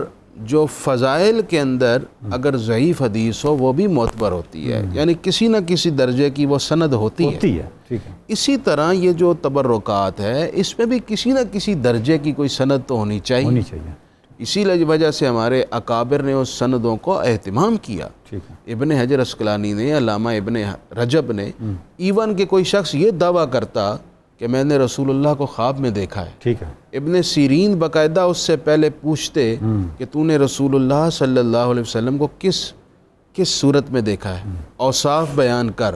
جو فضائل کے اندر اگر ضعیف حدیث ہو وہ بھی معتبر ہوتی ہے، یعنی کسی نہ کسی درجے کی وہ سند ہوتی ہے۔ ٹھیک ہے، اسی طرح یہ جو تبرکات ہے، اس میں بھی کسی نہ کسی درجے کی کوئی سند تو ہونی ہونی چاہیے۔ چاہیے، اسی وجہ سے ہمارے اکابر نے اس سندوں کو اہتمام کیا۔ ٹھیک ہے، ابن حجر اسقلانی نے، علامہ ابن رجب نے، ایون کہ کوئی شخص یہ دعویٰ کرتا کہ میں نے رسول اللہ کو خواب میں دیکھا ہے، ٹھیک ہے، ابن سیرین باقاعدہ اس سے پہلے پوچھتے کہ تو نے رسول اللہ صلی اللہ علیہ وسلم کو کس صورت میں دیکھا ہے، اوصاف بیان کر۔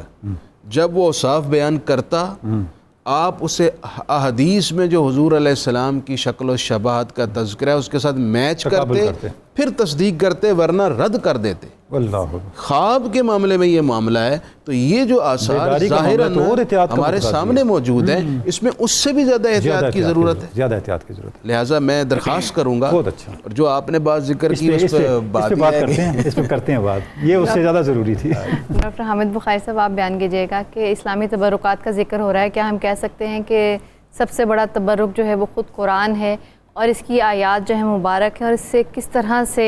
جب وہ اوصاف بیان کرتا، آپ اسے احادیث میں جو حضور علیہ السلام کی شکل و شباہت کا تذکرہ ہے اس کے ساتھ میچ تقابل کرتے، پھر تصدیق کرتے، ورنہ رد کر دیتے۔ اللہ اکبر، خواب کے معاملے میں یہ معاملہ ہے، تو یہ جو آثار بیداری کا معاملہ ظاہراً تو اور احتیاط کا ہمارے مقتضی سامنے موجود ہیں، اس میں اس سے بھی زیادہ احتیاط کی ضرورت ہے۔ زیادہ احتیاط کی ضرورت ہے، لہٰذا میں درخواست کروں گا، بہت اچھا، اور جو آپ نے بات ذکر کی اس اس پہ پہ بات کرتے ہیں، اس پہ کرتے ہیں بات، یہ اس سے زیادہ ضروری تھی۔ ڈاکٹر حامد بخاری صاحب، آپ بیان کیجیے گا کہ اسلامی تبرکات کا ذکر ہو رہا ہے، کیا ہم کہہ سکتے ہیں کہ سب سے بڑا تبرک جو ہے وہ خود قرآن ہے، اور اس کی آیات جو ہے مبارک ہیں، اور اس سے کس طرح سے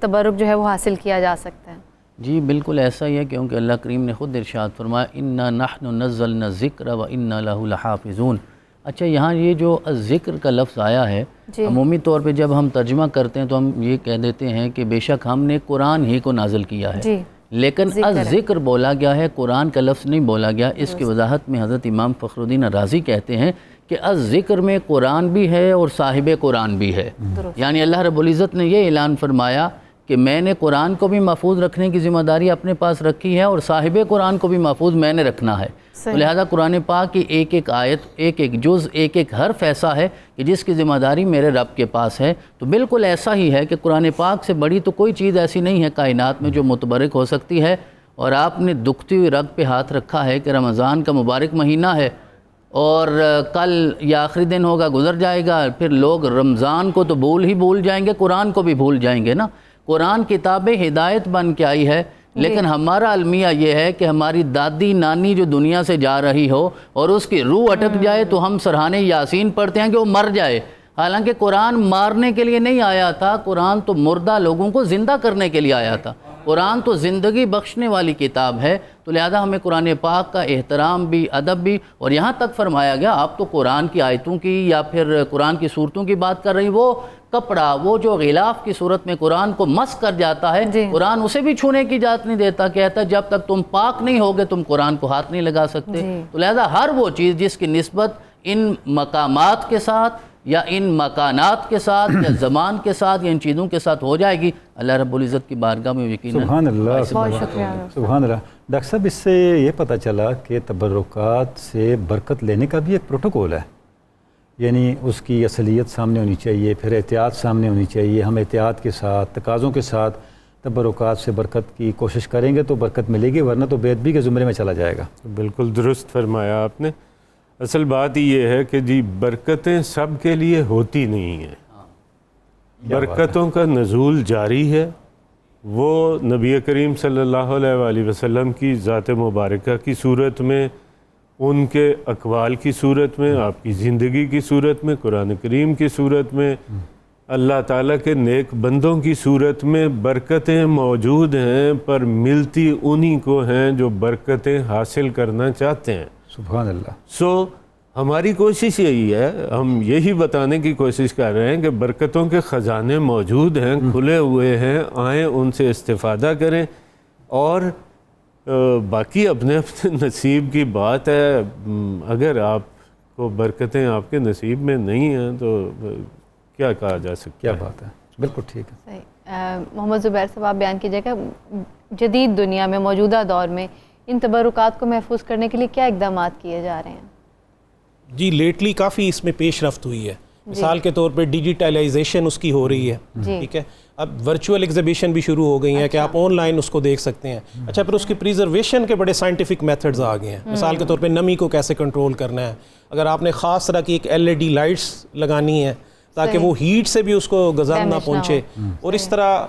تبرک جو ہے وہ حاصل کیا جا سکتا ہے؟ جی بالکل ایسا ہی ہے، کیونکہ اللہ کریم نے خود ارشاد فرمایا اِنَّا نَحْنُ نَزَّلْنَا الذِّكْرَ وَإِنَّا لَهُ لَحَافِظُونَ۔ اچھا یہاں یہ جو ذکر کا لفظ آیا ہے، عمومی طور پہ جب ہم ترجمہ کرتے ہیں تو ہم یہ کہہ دیتے ہیں کہ بے شک ہم نے قرآن ہی کو نازل کیا ہے، لیکن الذکر بولا گیا ہے، قرآن کا لفظ نہیں بولا گیا۔ اس کی وضاحت میں حضرت امام فخر الدین رازی کہتے ہیں کہ الذکر میں قرآن بھی ہے اور صاحب قرآن بھی ہے، یعنی اللہ رب العزت نے یہ اعلان فرمایا کہ میں نے قرآن کو بھی محفوظ رکھنے کی ذمہ داری اپنے پاس رکھی ہے، اور صاحب قرآن کو بھی محفوظ میں نے رکھنا ہے۔ تو لہذا قرآن پاک کی ایک ایک آیت، ایک ایک جز، ایک ایک حرف ایسا ہے کہ جس کی ذمہ داری میرے رب کے پاس ہے۔ تو بالکل ایسا ہی ہے کہ قرآن پاک سے بڑی تو کوئی چیز ایسی نہیں ہے کائنات میں جو متبرک ہو سکتی ہے۔ اور آپ نے دکھتی ہوئی رگ پہ ہاتھ رکھا ہے کہ رمضان کا مبارک مہینہ ہے، اور کل یا آخری دن ہوگا، گزر جائے گا، پھر لوگ رمضان کو تو بھول جائیں گے، قرآن کو بھی بھول جائیں گے نا۔ قرآن کتاب ہدایت بن کے آئی ہے، لیکن ہمارا المیہ یہ ہے کہ ہماری دادی نانی جو دنیا سے جا رہی ہو اور اس کی روح اٹک جائے تو ہم سرحانِ یاسین پڑھتے ہیں کہ وہ مر جائے، حالانکہ قرآن مارنے کے لیے نہیں آیا تھا، قرآن تو مردہ لوگوں کو زندہ کرنے کے لیے آیا تھا، قرآن تو زندگی بخشنے والی کتاب ہے۔ تو لہذا ہمیں قرآن پاک کا احترام بھی، ادب بھی، اور یہاں تک فرمایا گیا آپ تو قرآن کی آیتوں کی یا پھر قرآن کی صورتوں کی بات کر رہی، وہ کپڑا، وہ جو غلاف کی صورت میں قرآن کو مس کر جاتا ہے، قرآن اسے بھی چھونے کی اجازت نہیں دیتا، کہتا ہے جب تک تم پاک نہیں ہوگے تم قرآن کو ہاتھ نہیں لگا سکتے۔ تو لہذا ہر وہ چیز جس کی نسبت ان مقامات کے ساتھ، یا ان مکانات کے ساتھ یا زمان کے ساتھ یا ان چیزوں کے ساتھ ہو جائے گی، اللہ رب العزت کی بارگاہ میں یقیناً سبحان اللہ، بہت شکریہ سبحان اللہ۔ ڈاکٹر صاحب، اس سے یہ پتہ چلا کہ تبرکات سے برکت لینے کا بھی ایک پروٹوکول ہے، یعنی اس کی اصلیت سامنے ہونی چاہیے، پھر احتیاط سامنے ہونی چاہیے۔ ہم احتیاط کے ساتھ، تقاضوں کے ساتھ تبرکات سے برکت کی کوشش کریں گے تو برکت ملے گی، ورنہ تو بے ادبی کے زمرے میں چلا جائے گا۔ بالکل درست فرمایا آپ نے۔ اصل بات یہ ہے کہ جی برکتیں سب کے لیے ہوتی نہیں ہیں، برکتوں کا نزول جاری ہے۔ وہ نبی کریم صلی اللہ علیہ وآلہ وسلم کی ذات مبارکہ کی صورت میں، ان کے اقوال کی صورت میں، آپ کی زندگی کی صورت میں، قرآن کریم کی صورت میں، اللہ تعالیٰ کے نیک بندوں کی صورت میں برکتیں موجود ہیں، پر ملتی انہی کو ہیں جو برکتیں حاصل کرنا چاہتے ہیں۔ سبحان اللہ۔ سو ہماری کوشش یہی ہے، ہم یہی بتانے کی کوشش کر رہے ہیں کہ برکتوں کے خزانے موجود ہیں، کھلے ہوئے ہیں، آئیں ان سے استفادہ کریں، اور باقی اپنے اپنے نصیب کی بات ہے۔ اگر آپ کو برکتیں آپ کے نصیب میں نہیں ہیں تو کیا کہا جا سکتا ہے؟ کیا بات ہے، بالکل ٹھیک ہے۔ صحیح۔ محمد زبیر صاحب، آپ بیان کیجیے گا جدید دنیا میں، موجودہ دور میں ان تبرکات کو محفوظ کرنے کے لیے کیا اقدامات کیے جا رہے ہیں؟ جی لیٹلی کافی اس میں پیش رفت ہوئی ہے۔ مثال کے طور پہ ڈیجیٹلائزیشن اس کی ہو رہی ہے، ٹھیک ہے۔ اب ورچوئل ایگزیبیشن بھی شروع ہو گئی ہیں کہ آپ آن لائن اس کو دیکھ سکتے ہیں۔ اچھا، پھر اس کی پریزرویشن کے بڑے سائنٹیفک میتھڈز آ گئے ہیں۔ مثال کے طور پہ نمی کو کیسے کنٹرول کرنا ہے، اگر آپ نے خاص طرح کی ایک LED لائٹس لگانی ہے تاکہ وہ ہیٹ سے بھی اس کو غضب نہ پہنچے، اور اس طرح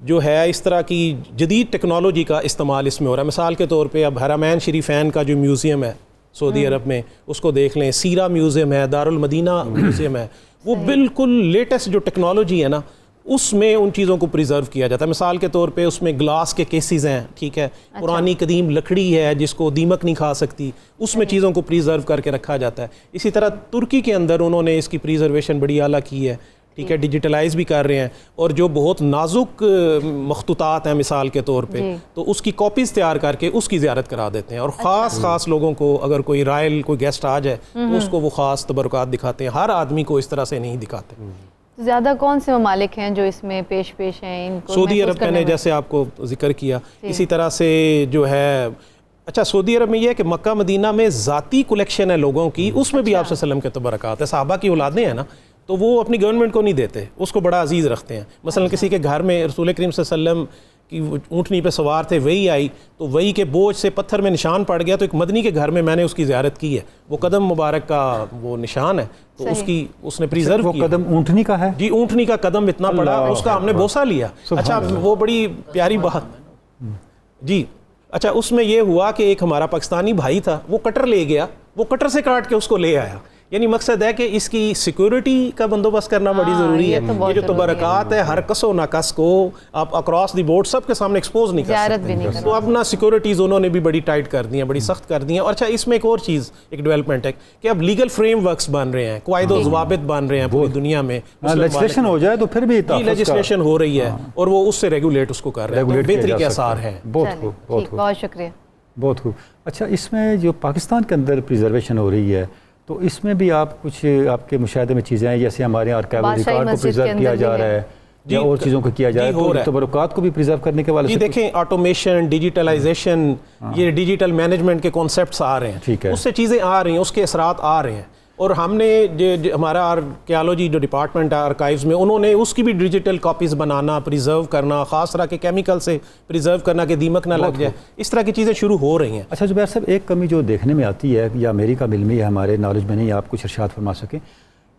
جو ہے اس طرح کی جدید ٹیکنالوجی کا استعمال اس میں ہو رہا ہے۔ مثال کے طور پہ اب حرمین شریفین کا جو میوزیم ہے سعودی عرب میں، اس کو دیکھ لیں، سیرہ میوزیم ہے، دارالمدینہ میوزیم ہے، وہ بالکل لیٹسٹ جو ٹیکنالوجی ہے نا، اس میں ان چیزوں کو پریزرو کیا جاتا ہے۔ مثال کے طور پہ اس میں گلاس کے کیسز ہیں، ٹھیک ہے، پرانی قدیم لکڑی ہے جس کو دیمک نہیں کھا سکتی، اس میں چیزوں کو پریزرو کر کے رکھا جاتا ہے۔ اسی طرح ترکی کے اندر انہوں نے اس کی پریزرویشن بڑی اعلیٰ کی ہے، ٹھیک ہے، ڈیجیٹلائز بھی کر رہے ہیں، اور جو بہت نازک مخطوطات ہیں مثال کے طور پہ، تو اس کی کاپیز تیار کر کے اس کی زیارت کرا دیتے ہیں، اور خاص لوگوں کو، اگر کوئی رائل کوئی گیسٹ آ جائے تو اس کو وہ خاص تبرکات دکھاتے ہیں۔ ہر آدمی کو اس طرح سے نہیں دکھاتے۔ زیادہ کون سے ممالک ہیں جو اس میں پیش ہیں ان کو؟ سعودی عرب میں نے جیسے آپ کو ذکر کیا، اسی طرح سے جو ہے، اچھا سعودی عرب میں یہ ہے کہ مکہ مدینہ میں ذاتی کلیکشن ہے لوگوں کی، اس میں بھی آپ صلی اللہ علیہ وسلم کے تبرکات ہے۔ صحابہ کی اولادیں ہیں نا، تو وہ اپنی گورنمنٹ کو نہیں دیتے، اس کو بڑا عزیز رکھتے ہیں۔ مثلا کسی کے گھر میں رسول کریم صلی اللہ علیہ وسلم کی اونٹنی پہ سوار تھے، وہی آئی تو وہی کے بوجھ سے پتھر میں نشان پڑ گیا، تو ایک مدنی کے گھر میں میں نے اس کی زیارت کی ہے، وہ قدم مبارک کا وہ نشان ہے، تو اس نے پریزرو کیا۔ وہ قدم اونٹنی کا ہے؟ جی اونٹنی کا قدم اتنا پڑا، اس کا ہم نے بوسہ لیا۔ اچھا وہ بڑی پیاری بات جی۔ اچھا اس میں یہ ہوا کہ ایک ہمارا پاکستانی بھائی تھا، وہ کٹر لے گیا، وہ کٹر سے کاٹ کے اس کو لے آیا۔ یعنی مقصد ہے کہ اس کی سیکیورٹی کا بندوبست کرنا بڑی ضروری ہے۔ یہ جو تبرکات ہے ہر کس و ناقص کو آپ اکراس دی بورڈ سب کے سامنے ایکسپوز نہیں کر سکتے، تو اپنا سیکیورٹیز انہوں نے بھی بڑی ٹائٹ کر دی ہیں، بڑی سخت کر دی ہیں۔ اور اچھا اس میں ایک اور چیز، ایک ڈیولپمنٹ ہے کہ اب لیگل فریم ورکس بن رہے ہیں، قواعد و ضوابط بن رہے ہیں پوری دنیا میں، لیجسلیشن ہو جائے تو پھر بھی لیجسلیشن ہو رہی ہے، اور وہ اس سے ریگولیٹ اس کو کر رہے ہیں، بہتری کے آثار ہیں۔ بہت شکریہ، بہت خوب۔ اچھا اس میں جو پاکستان کے اندر پریزرویشن ہو رہی ہے، تو اس میں بھی آپ کچھ آپ کے مشاہدے میں چیزیں ہیں، جیسے ہمارے یہاں آرکائیول ریکارڈ کو پریزرو کیا جا رہا ہے یا اور چیزوں کو کیا جا رہا ہے، تو تبرکات کو بھی پریزرو کرنے کے والے جی دیکھیں آٹومیشن، ڈیجیٹلائزیشن، یہ ڈیجیٹل مینجمنٹ کے کانسیپٹس آ رہے ہیں، اس سے چیزیں آ رہی ہیں، اس کے اثرات آ رہے ہیں، اور ہم نے ہمارا آرکیالوجی جو ڈپارٹمنٹ ہے آرکائیوز میں، انہوں نے اس کی بھی ڈیجیٹل کاپیز بنانا، پریزرو کرنا، خاص طرح کے کیمیکل سے پریزرو کرنا کہ دیمک نہ لگ جائے، اس طرح کی چیزیں شروع ہو رہی ہیں۔ اچھا زبیر صاحب، ایک کمی جو دیکھنے میں آتی ہے یا میری کا علم ہے، ہمارے نالج میں نہیں، آپ کچھ ارشاد فرما سکیں،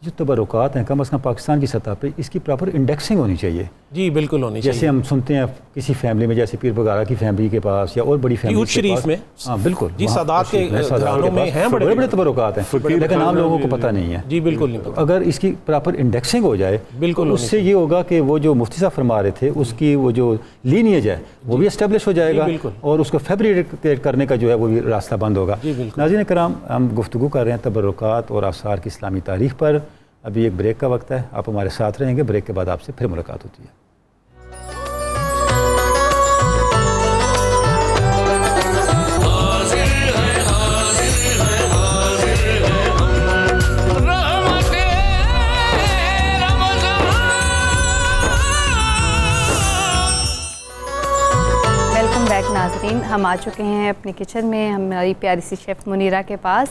جو تبرکات ہیں کم از کم پاکستان کی سطح پہ اس کی پراپر انڈیکسنگ ہونی چاہیے۔ جی بالکل ہونی چاہیے۔ جیسے ہم سنتے ہیں کسی فیملی میں، جیسے پیر بگارا کی فیملی کے پاس یا اور بڑی فیملی شریف میں، ہاں بالکل، جی سادات کے گھرانوں میں ہیں بڑے بڑے تبرکات ہیں، لیکن عام لوگوں کو پتہ نہیں ہے۔ جی بالکل نہیں پتہ۔ اگر اس کی پراپر انڈیکسنگ ہو جائے، بالکل اس سے یہ ہوگا کہ وہ جو مفتی صاحب فرما رہے تھے، اس کی وہ جو لینیج ہے وہ بھی اسٹیبلش ہو جائے گا، اور اس کو فیبریکیٹ کرنے کا جو ہے وہ بھی راستہ بند ہوگا۔ ناظرین کرام، ہم گفتگو کر رہے ہیں تبرکات اور آثار کی اسلامی تاریخ پر۔ ابھی ایک بریک کا وقت ہے، آپ ہمارے ساتھ رہیں گے، بریک کے بعد آپ سے پھر ملاقات ہوتی ہے۔ ناظرین، ہم آ چکے ہیں اپنے کچن میں ہماری پیاری سی شیف منیرہ کے پاس.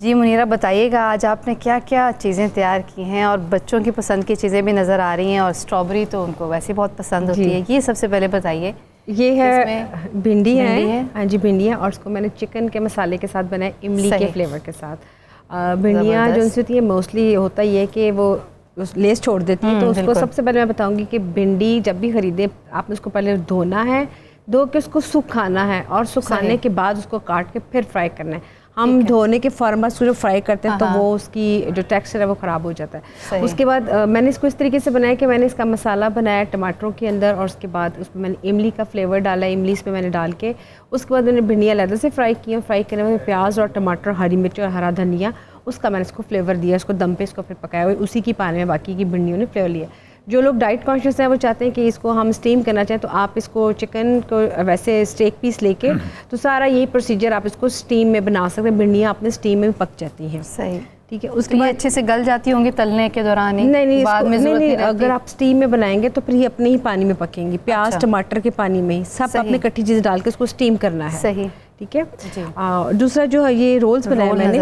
جی منیرہ، بتائیے گا آج آپ نے کیا کیا چیزیں تیار کی ہیں، اور بچوں کی پسند کی چیزیں بھی نظر آ رہی ہیں، اور اسٹرابری تو ان کو ویسے بہت پسند ہوتی ہے. یہ سب سے پہلے بتائیے. یہ ہے بھنڈی ہے. ہاں جی بھنڈی ہے، اور اس کو میں نے چکن کے مسالے کے ساتھ بنایا، املی کے فلیور کے ساتھ. بھنڈیاں جو ان سے ہوتی ہیں موسٹلی ہوتا یہ ہے کہ وہ لیس چھوڑ دیتی ہیں، تو اس کو سب سے پہلے میں بتاؤں گی کہ بھنڈی جب بھی خریدیں آپ نے اس کو پہلے دھونا ہے، دھو کے اس کو سکھانا ہے، اور سکھانے کے بعد اس کو کاٹ کے پھر فرائی کرنا ہے. ہم دھونے کے فوراً بعد جو فرائی کرتے ہیں تو وہ اس کی جو ٹیکسچر ہے وہ خراب ہو جاتا ہے. اس کے بعد میں نے اس کو اس طریقے سے بنایا کہ میں نے اس کا مسالہ بنایا ٹماٹروں کے اندر، اور اس کے بعد اس میں نے املی کا فلیور ڈالا، املی اس میں میں نے ڈال کے اس کے بعد میں نے بھنڈیاں علیحدہ سے فرائی کی. فرائی کرنے میں پیاز اور ٹماٹر، ہری مرچ اور ہرا دھنیا، اس کا میں نے اس کو فلیور دیا، اس کو دم پہ اس کو پھر پکایا ہوا، اسی کی پانی میں باقی کی بھنڈیوں نے فلیور لیا. جو لوگ ڈائٹ کانشیس ہیں وہ چاہتے ہیں کہ اس کو ہم اسٹیم کرنا چاہیں، تو آپ اس کو چکن کو ویسے اسٹیک پیس لے کے تو سارا یہی پروسیجر آپ اس کو اسٹیم میں بنا سکتے ہیں. بھنڈیاں اپنے اسٹیم میں پک جاتی ہیں. صحیح، ٹھیک ہے. اس کے بعد اچھے سے گل جاتی ہوں گی تلنے کے دوران ہی؟ نہیں، اگر آپ اسٹیم میں بنائیں گے تو پھر یہ اپنے ہی پانی میں پکیں گی، پیاز ٹماٹر کے پانی میں ہی سب اپنے کٹھی چیز ڈال کے اس کو اسٹیم کرنا ہے. صحیح، ٹھیک ہے. دوسرا جو ہے یہ رولز بنائے میں نے.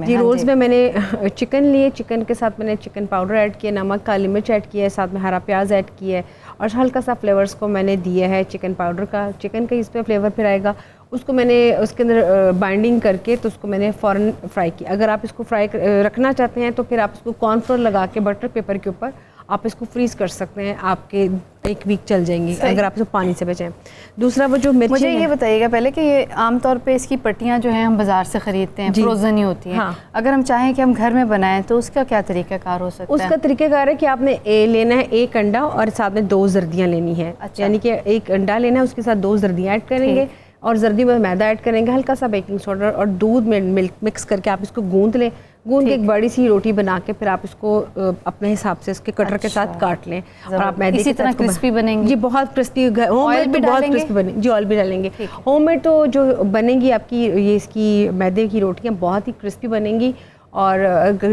یہ رولز میں نے چکن لیے، چکن کے ساتھ میں نے چکن پاؤڈر ایڈ کیا، نمک، کالی مرچ ایڈ کیا ہے، ساتھ میں ہرا پیاز ایڈ کیا ہے، اور ہلکا سا فلیورز کو میں نے دیا ہے چکن پاؤڈر کا. چکن کا اس پہ فلیور پھر آئے گا. اس کو میں نے اس کے اندر بائنڈنگ کر کے تو اس کو میں نے فوراً فرائی کیا. اگر آپ اس کو فرائی رکھنا چاہتے ہیں تو پھر آپ اس کو کارن فلور لگا کے بٹر پیپر کے اوپر آپ اس کو فریز کر سکتے ہیں، آپ کے 1 ویک چل جائیں گی اگر آپ اس کو پانی سے بچائیں. دوسرا وہ جو مرچیں، مجھے یہ بتائیے گا پہلے کہ یہ عام طور پہ اس کی پٹیاں جو ہیں ہم بازار سے خریدتے ہیں، فروزن ہی ہوتی ہیں. اگر ہم چاہیں کہ ہم گھر میں بنائیں تو اس کا کیا طریقہ کار ہو سکتا ہے؟ اس کا طریقہ کار ہے کہ آپ نے لینا ہے 1 انڈا اور ساتھ میں 2 زردیاں لینی ہے. یعنی کہ 1 انڈا لینا ہے، اس کے ساتھ 2 زردیاں ایڈ کریں گے، اور زردی میں میدا ایڈ کریں گے، ہلکا سا بیکنگ سوڈا اور دودھ میں ملک مکس کر کے آپ اس کو گوندھ لیں. گوندھ کے ایک بڑی سی روٹی بنا کے پھر آپ اس کو اپنے حساب سے اس کے کٹر کے ساتھ کاٹ لیں، اور آپ میدے اسی طرح کرسپی بنیں گی. جی بہت کرسپی، ہوم میڈ تو بہت کرسپی بنے. جی آئل بھی ڈالیں گے. ہوم میڈ تو جو بنے گی آپ کی یہ اس کی میدے کی روٹیاں بہت ہی کرسپی بنیں گی. اور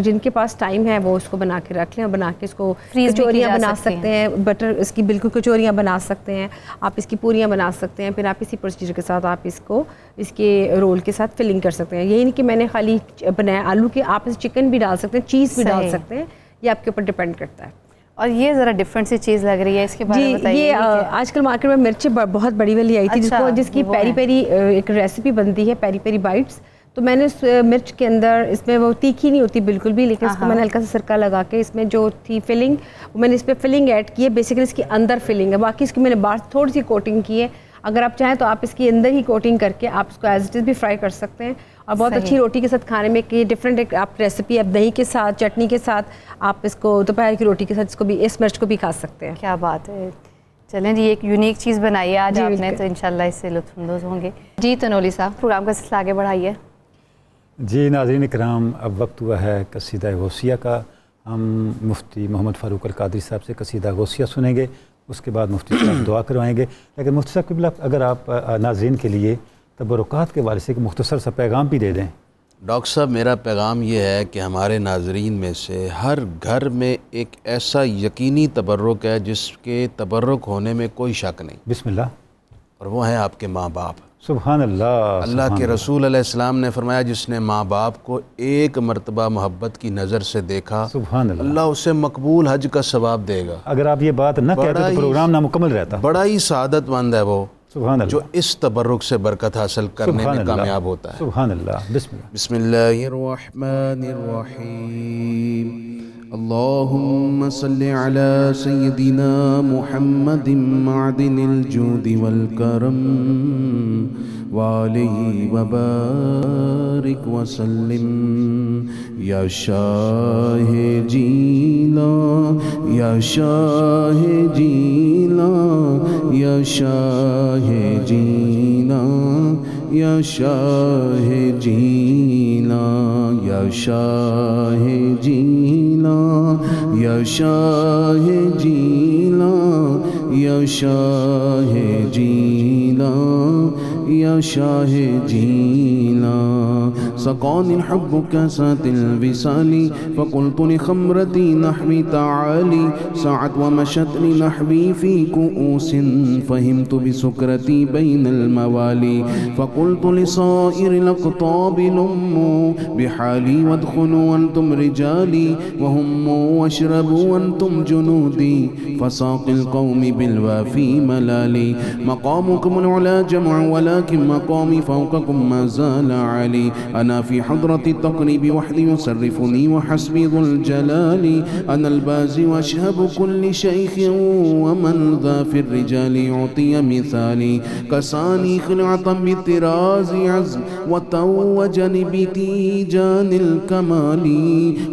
جن کے پاس ٹائم ہے وہ اس کو بنا کے رکھ لیں، اور بنا کے اس کو کچوریاں بنا سکتے ہیں. بٹر اس کی بالکل کچوریاں بنا سکتے ہیں آپ، اس کی پوریاں بنا سکتے ہیں. پھر آپ اسی پروسیجر کے ساتھ آپ اس کو اس کے رول کے ساتھ فلنگ کر سکتے ہیں. یہی نہیں کہ میں نے خالی بنایا آلو کے، آپ اس چکن بھی ڈال سکتے ہیں، چیز بھی ڈال سکتے ہیں، یہ آپ کے اوپر ڈپینڈ کرتا ہے. اور یہ ذرا ڈفرینٹ سی چیز لگ رہی ہے، اس کے بارے میں بتائیے. یہ آج کل مارکیٹ میں مرچیں بہت بڑی والی آئی تھی جس کی پیری پیری ایک ریسیپی بنتی ہے، پیری پیری بائٹس. تو میں نے اس مرچ کے اندر، اس میں وہ تیکھی نہیں ہوتی بالکل بھی، لیکن اس کو میں نے ہلکا سا سرکہ لگا کے اس میں جو تھی فلنگ، میں نے اس پہ فلنگ ایڈ کی ہے. بیسیکلی اس کے اندر فلنگ ہے، باقی اس کی میں نے باہر تھوڑی سی کوٹنگ کی ہے. اگر آپ چاہیں تو آپ اس کے اندر ہی کوٹنگ کر کے آپ اس کو ایز اٹ از بھی فرائی کر سکتے ہیں، اور بہت اچھی روٹی کے ساتھ کھانے میں. کہ ڈفرینٹ ایک آپ ریسیپی آپ دہی کے ساتھ، چٹنی کے ساتھ، آپ اس کو دوپہر کی روٹی کے ساتھ اس کو بھی، اس مرچ کو بھی کھا سکتے ہیں. کیا بات ہے. چلیں جی، ایک یونیک چیز بنائی ہے آج آپ نے، تو انشاءاللہ اس سے لطف اندوز ہوں گے. جی تنولی صاحب، پروگرام کا سلسلہ آگے بڑھائیے. جی ناظرین کرام، اب وقت ہوا ہے قصیدہ غوثیہ کا. ہم مفتی محمد فاروق القادری صاحب سے قصیدہ غوثیہ سنیں گے، اس کے بعد مفتی صاحب دعا کروائیں گے. لیکن مفتی صاحب قبلہ، اگر آپ ناظرین کے لیے تبرکات کے بارے سے ایک مختصر سا پیغام بھی دے دیں. ڈاکٹر صاحب، میرا پیغام یہ ہے کہ ہمارے ناظرین میں سے ہر گھر میں ایک ایسا یقینی تبرک ہے جس کے تبرک ہونے میں کوئی شک نہیں. بسم اللہ. اور وہ ہیں آپ کے ماں باپ. سبحان اللہ. اللہ کے رسول علیہ السلام نے فرمایا جس نے ماں باپ کو 1 مرتبہ محبت کی نظر سے دیکھا، سبحان اللہ، اللہ اسے مقبول حج کا ثواب دے گا. اگر آپ یہ بات نہ کہتے تو پروگرام نامکمل رہتا. بڑا ہی سعادت مند ہے وہ سبحان اللہ جو اس تبرک سے برکت حاصل کرنے میں کامیاب ہوتا ہے. سبحان اللہ. بسم اللہ الرحمن الرحیم. اللہم صل علی سیدنا محمد معدن الجود والکرم وآلہ وبارک وسلم. یا شاہ جیلا یا شاہ جیلا یا شاہ جیلا یا شاہ جیلا یا شاہ جیلا یا شاہ جیلا یا شاہ جیلا يا شاه جينا سقاني الحب كاسات الوصال فقلت لخمرتي نحوي تعالي سعت ومشت لنحوي في كؤوس فهمت بسكرتي بين الموالي فقلت لصائر الأقطاب لموا بحالي وادخلوا وانتم رجالي وهموا واشربوا وانتم جنودي فساقي القوم بالوافي ملالي مقامكم العلا جمع ولكن مقامي فوقكم ما زال علي أنا في حضرة التقريب وحدي يصرفني وحسبي ذو الجلال أنا البازي وأشهب كل شيخ ومن ذا في الرجال يعطي مثالي كساني خلعة بالطراز عز وتوجني بتيجان الكمال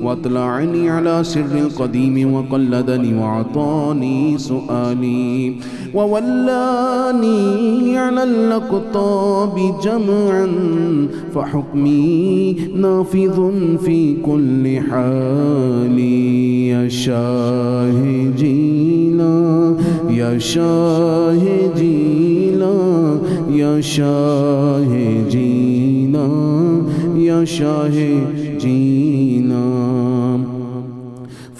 واطلعني على سر القديم وقلدني وعطاني سؤالي وولاني على الأقطاب جمعا فحكمي نافذ في كل حال يا شاهدينا يا شاهدينا يا شاهدينا يا شاهدينا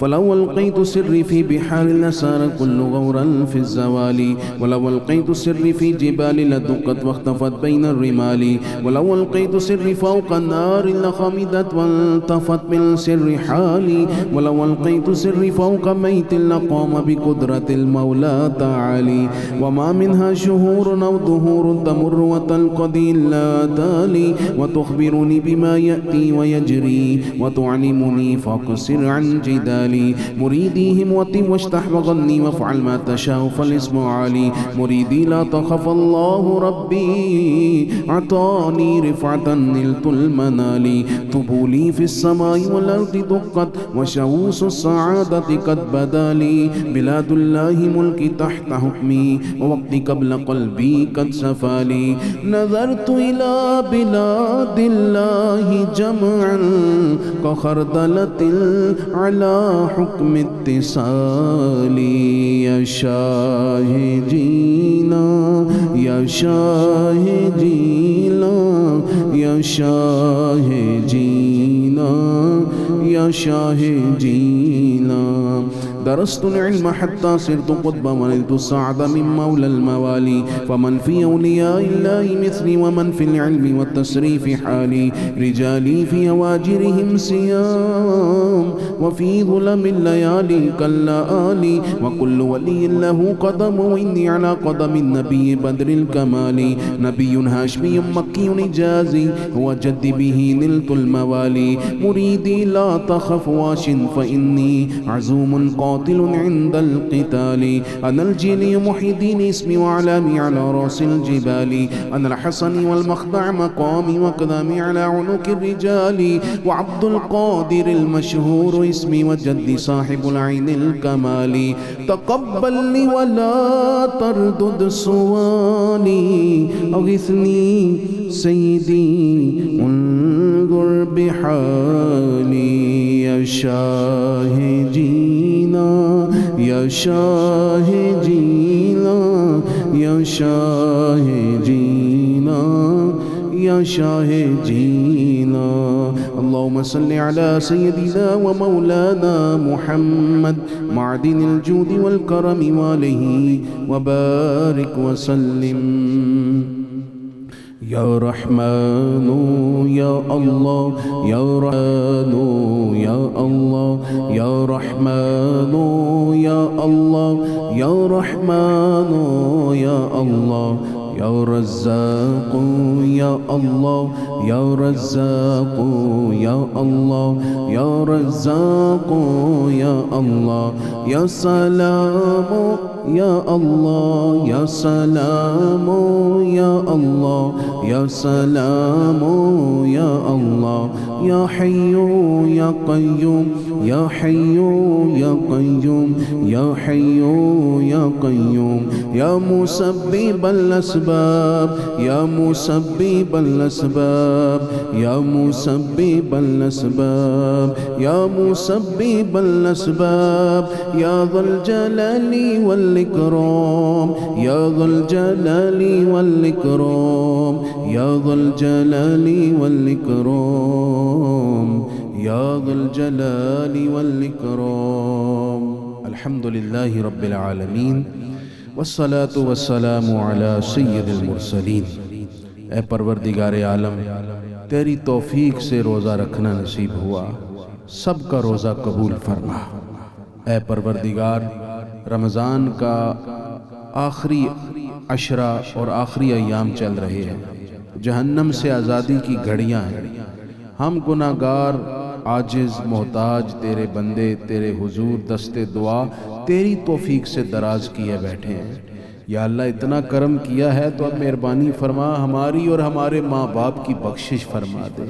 فلو ألقيت سري في بحار لسار كل غورا في الزوال ولو ألقيت سري في جبال لدقت واختفت بين الرمال ولو ألقيت سري فوق النار لخمدت والتفت من سر حالي ولو ألقيت سري فوق ميت لقام بقدرة المولى تعالي وما منها شهور أو دهور تمر وتلقضي إلا تالي وتخبرني بما يأتي ويجري وتعلمني فاقصر عن جدالي مريدي هموتي واشتح وغني وافعل ما تشاء فالاسم علي مريدي لا تخف الله ربي أعطاني رفعة نلت المنال طبولي في السماء والأرض دقت وشوس السعادة قد بدا لي بلاد الله ملكي تحت حكمي ووقتي قبل قلبي قد سفالي نظرت إلى بلاد الله جمعا كخردلة على حكم اتصالي يا شاهدينا يا شاهدينا يا شاهدينا يا شاهدينا درست العلم حتى صرت قطبا ونلت السعد من مولى الموالي فمن في أولياء الله مثلي ومن في العلم والتصريف حالي رجالي في أواجرهم سيام وفي ظلم الليالي كاللآلي وكل ولي له قدم وإني على قدم النبي بدر الكمال نبي هاشمي مكي نجازي هو جد به نلت الموالي مريدي لا تخف واش فإني عزوم قاتل عند القتال أنا الجيلي محي الدين اسمي وعلامي على رأس الجبال أنا الحسن والمخدع مقامي وقدامي على عنق الرجال وعبد القادر المشهور اسمي وجدي صاحب العين الكمال تقبل لي ولا تردد سؤالي أغثني سيدي انظر بحالي يا شاهدينا يا شاهدينا يا شاهدينا يا شاهدينا اللهم صل على سيدنا ومولانا محمد معدن الجود والكرم وآله وبارك وسلم يا رحمن يا الله يا رحمن يا الله يا رحمن يا الله يا رحمن يا الله يا رزاق يا الله يا رزاق يا الله يا رزاق يا الله يا سلام يا الله يا سلام يا الله يا سلام يا الله يا حي يا قيوم يا حي يا قيوم يا حي يا قيوم يا مسبب الأسباب يا مسبب الأسباب يا مسبب الأسباب يا مسبب الأسباب يا ذا الجلال والإكرام يا ذا الجلال والإكرام یا ذا الجلال والاکرام یا ذا الجلال والاکرام. الحمد للہ رب العالمین والصلاة والسلام علی سید المرسلین. اے پروردگار عالم، تیری توفیق سے روزہ رکھنا نصیب ہوا، سب کا روزہ قبول فرما. اے پروردگار، رمضان کا آخری عشرہ اور آخری ایام چل رہے ہیں، جہنم سے آزادی کی گھڑیاں ہیں. ہم گناہگار، عاجز، محتاج تیرے بندے تیرے حضور دست دعا تیری توفیق سے دراز کیے بیٹھے ہیں. یا اللہ اتنا کرم کیا ہے تو اب مہربانی فرما، ہماری اور ہمارے ماں باپ کی بخشش فرما دے.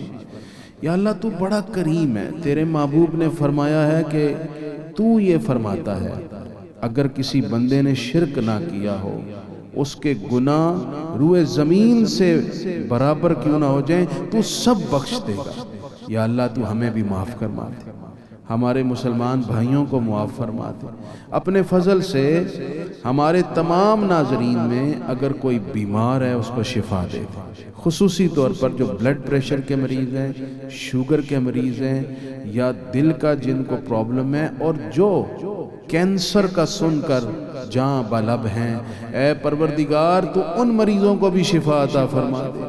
یا اللہ تو بڑا کریم ہے. تیرے محبوب نے فرمایا ہے کہ تو یہ فرماتا ہے اگر کسی بندے نے شرک نہ کیا ہو، اس کے گناہ روئے زمین سے برابر کیوں نہ ہو جائیں تو سب بخش دے گا. یا اللہ تو ہمیں بھی معاف فرما دے، ہمارے مسلمان بھائیوں کو معاف فرما دے. اپنے فضل سے ہمارے تمام ناظرین میں اگر کوئی بیمار ہے اس کو شفا دے. خصوصی طور پر جو بلڈ پریشر کے مریض ہیں، شوگر کے مریض ہیں، یا دل کا جن کو پرابلم ہے، اور جو کینسر کا سن کر جاں بلب ہیں، اے پروردگار تو ان مریضوں کو بھی شفا عطا فرما دے،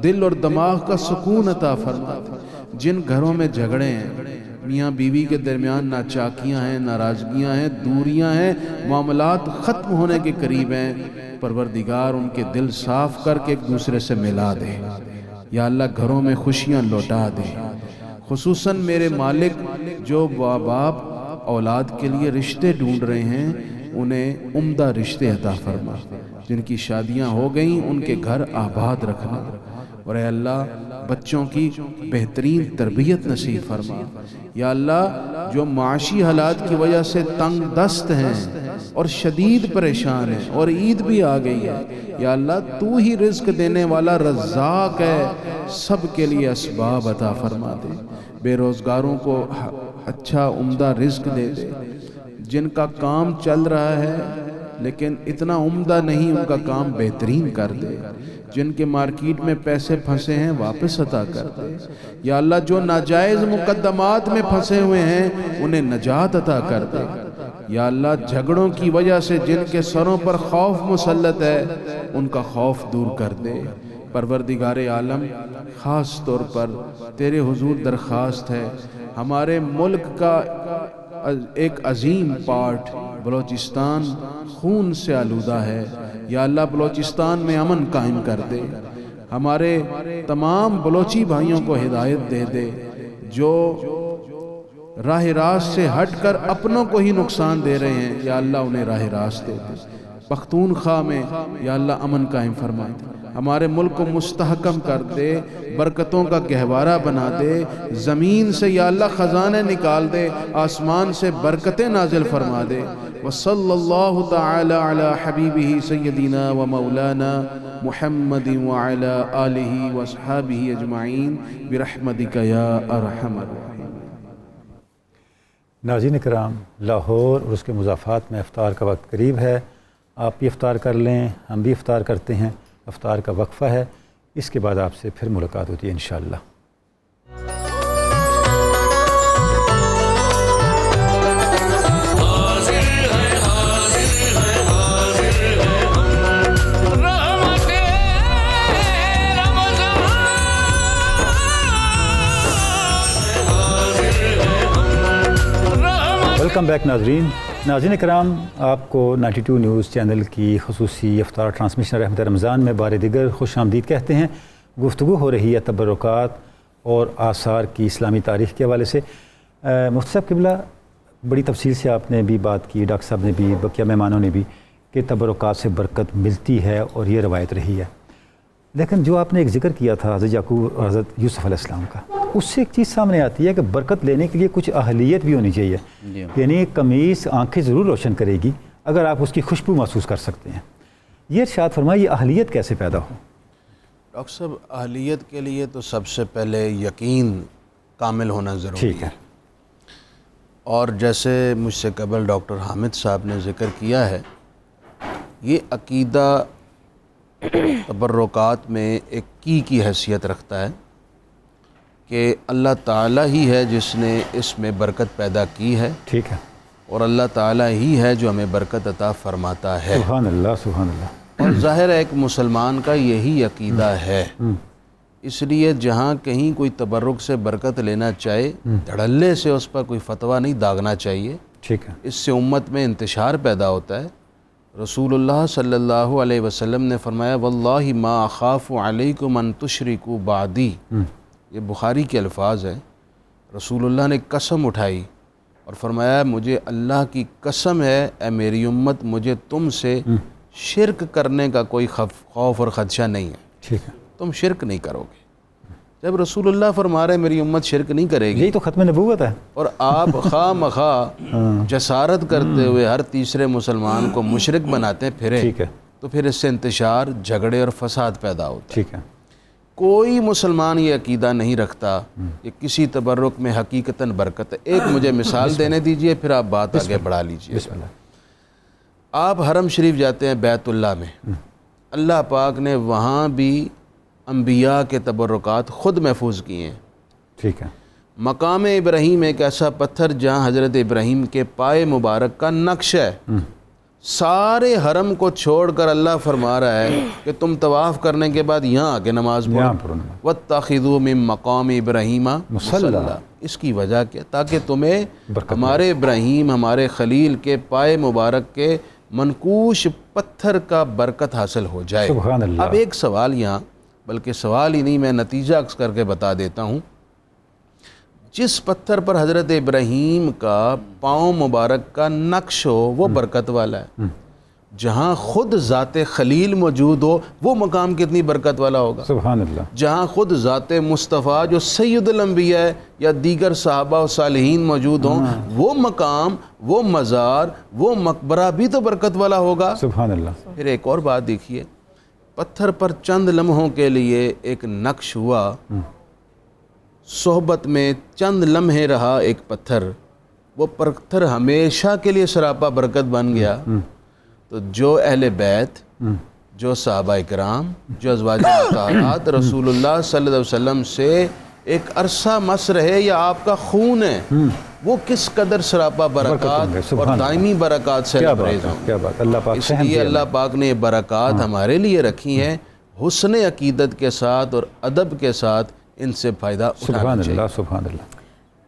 دل اور دماغ کا سکون عطا فرما دے. جن گھروں میں جھگڑے ہیں، میاں بیوی کے درمیان ناچاکیاں ہیں، ناراضگیاں ہیں، دوریاں ہیں، معاملات ختم ہونے کے قریب ہیں، پروردگار ان کے دل صاف کر کے ایک دوسرے سے ملا دے. یا اللہ گھروں میں خوشیاں لوٹا دے. خصوصاً میرے مالک جو باپ اولاد کے لیے رشتے ڈھونڈ رہے ہیں، انہیں عمدہ رشتے عطا فرما. جن کی شادیاں ہو گئیں ان کے گھر آباد رکھنا. اور اے اللہ بچوں کی بہترین تربیت نصیب فرما. یا اللہ جو معاشی حالات کی وجہ سے تنگ دست ہیں اور شدید پریشان ہیں، اور عید بھی آ گئی ہے، یا اللہ تو ہی رزق دینے والا رزاق ہے، سب کے لیے اسباب عطا فرما دے. بے روزگاروں کو اچھا عمدہ رزق دے دے. جن کا کام چل رہا ہے لیکن اتنا عمدہ نہیں، ان کا کام بہترین کر دے. جن کے مارکیٹ میں پیسے پھنسے ہیں واپس عطا کر دے. یا اللہ جو ناجائز مقدمات میں پھنسے ہوئے ہیں انہیں نجات عطا کر دے. یا اللہ جھگڑوں کی وجہ سے جن کے سروں پر خوف مسلط ہے ان کا خوف دور کر دے. پروردگار عالم خاص طور پر تیرے حضور درخواست ہے، ہمارے ملک کا ایک عظیم پارٹ بلوچستان خون سے آلودہ ہے. یا اللہ بلوچستان میں امن قائم کر دے. ہمارے تمام بلوچی بھائیوں کو ہدایت دے دے جو راہ راست سے ہٹ کر اپنوں کو ہی نقصان دے رہے ہیں. یا اللہ انہیں راہ راست دے دے. پختونخوا میں یا اللہ امن قائم فرما دے. ہمارے ملک کو مستحکم کر دے، برکتوں کا گہوارہ بنا دے. زمین سے یا اللہ خزانے نکال دے، آسمان سے برکتیں نازل فرما دے. وصلی اللہ تعالی علی حبیبہ سیدنا و مولانا محمد وعلی آلہ واصحابہ اجمعین برحمتک یا ارحم الراحمین. ناظرین کرام، لاہور اور اس کے مضافات میں افطار کا وقت قریب ہے. آپ بھی افطار کر لیں، ہم بھی افطار کرتے ہیں. افطار کا وقفہ ہے، اس کے بعد آپ سے پھر ملاقات ہوتی ہے انشاءاللہ. ویلکم بیک ناظرین کرام، آپ کو 92 نیوز چینل کی خصوصی افطار ٹرانسمیشن رحمت رمضان میں بار دیگر خوش آمدید کہتے ہیں. گفتگو ہو رہی ہے تبرکات اور آثار کی اسلامی تاریخ کے حوالے سے. مفتی صاحب قبلہ، بڑی تفصیل سے آپ نے بھی بات کی، ڈاکٹر صاحب نے بھی، بقیہ مہمانوں نے بھی، کہ تبرکات سے برکت ملتی ہے اور یہ روایت رہی ہے. لیکن جو آپ نے ایک ذکر کیا تھا حضرت یعقوب اور حضرت یوسف علیہ السلام کا، اس سے ایک چیز سامنے آتی ہے کہ برکت لینے کے لیے کچھ اہلیت بھی ہونی چاہیے. یعنی قمیص آنکھیں ضرور روشن کرے گی اگر آپ اس کی خوشبو محسوس کر سکتے ہیں. یہ ارشاد فرمائے یہ اہلیت کیسے پیدا ہو؟ ڈاکٹر صاحب اہلیت کے لیے تو سب سے پہلے یقین کامل ہونا ضروری ٹھیک ہے. اور جیسے مجھ سے قبل ڈاکٹر حامد صاحب نے ذکر کیا ہے، یہ عقیدہ تبرکات میں ایک کی حیثیت رکھتا ہے کہ اللہ تعالیٰ ہی ہے جس نے اس میں برکت پیدا کی ہے، ٹھیک ہے، اور اللہ تعالیٰ ہی ہے جو ہمیں برکت عطا فرماتا ہے۔ سبحان اللہ، سبحان اللہ۔ اور ظاہر ہے ایک مسلمان کا یہی عقیدہ ہے، اس لیے جہاں کہیں کوئی تبرک سے برکت لینا چاہے دھڑلے سے اس پر کوئی فتویٰ نہیں داغنا چاہیے، ٹھیک ہے، اس سے امت میں انتشار پیدا ہوتا ہے۔ رسول اللہ صلی اللہ علیہ وسلم نے فرمایا واللہ ما اخاف علیکم ان تشرکوا بعدی، یہ بخاری کے الفاظ ہیں۔ رسول اللہ نے قسم اٹھائی اور فرمایا مجھے اللہ کی قسم ہے اے میری امت، مجھے تم سے شرک کرنے کا کوئی خوف اور خدشہ نہیں ہے، ٹھیک ہے، تم شرک نہیں کرو گے۔ جب رسول اللہ فرما رہے میری امت شرک نہیں کرے گی، یہی تو ختم نبوت ہے۔ اور آپ خواہ مخواہ جسارت کرتے ہوئے ہر تیسرے مسلمان کو مشرک بناتے پھرے، ٹھیک ہے، تو پھر اس سے انتشار، جھگڑے اور فساد پیدا ہوتا ہے۔ ٹھیک ہے، کوئی مسلمان یہ عقیدہ نہیں رکھتا کہ کسی تبرک میں حقیقتاً برکت ہے۔ ایک مجھے مثال دینے دیجئے، پھر آپ بات آگے بڑھا لیجئے۔ بسم اللہ۔ آپ حرم شریف جاتے ہیں بیت اللہ میں، اللہ پاک نے وہاں بھی انبیاء کے تبرکات خود محفوظ کیے ہیں۔ ٹھیک ہے، مقام ابراہیم ایک ایسا پتھر جہاں حضرت ابراہیم کے پائے مبارک کا نقش ہے، سارے حرم کو چھوڑ کر اللہ فرما رہا ہے کہ تم طواف کرنے کے بعد یہاں آ کے نماز یہاں پڑھو، پڑھو نماز۔ وَاتَّخِذُوا مِن مَقَامِ ابراہیم مصلی۔ اس کی وجہ کیا؟ تاکہ تمہیں برکت ہمارے ابراہیم، ہمارے خلیل کے پائے مبارک کے منقوش پتھر کا برکت حاصل ہو جائے۔ سبحان اللہ۔ اب ایک سوال یہاں، بلکہ سوال ہی نہیں، میں نتیجہ عکس کر کے بتا دیتا ہوں۔ جس پتھر پر حضرت ابراہیم کا پاؤں مبارک کا نقش ہو وہ برکت والا ہے، جہاں خود ذات خلیل موجود ہو وہ مقام کتنی برکت والا ہوگا۔ سبحان اللہ۔ جہاں خود ذات مصطفیٰ جو سید الانبیاء ہے یا دیگر صحابہ و صالحین موجود ہوں، وہ مقام، وہ مزار، وہ مقبرہ بھی تو برکت والا ہوگا۔ سبحان اللہ۔ پھر ایک اور بات دیکھیے، پتھر پر چند لمحوں کے لیے ایک نقش ہوا، صحبت میں چند لمحے رہا ایک پتھر، وہ پتھر ہمیشہ کے لیے سراپا برکت بن گیا۔ تو جو اہل بیت، جو صحابہ کرام، جو ازواج مطہرات رسول اللہ صلی اللہ علیہ وسلم سے ایک عرصہ مس رہے یا آپ کا خون ہے، وہ کس قدر سراپا برکات اور دائمی برکات سے لبریز ہوں۔ کیا بات، اللہ پاک اس لیے اللہ پاک نے یہ برکات ہمارے لیے رکھی ہیں، حسن عقیدت کے ساتھ اور ادب کے ساتھ ان سے فائدہ سبحان اٹھانا چاہیے۔ اللہ، سبحان اللہ۔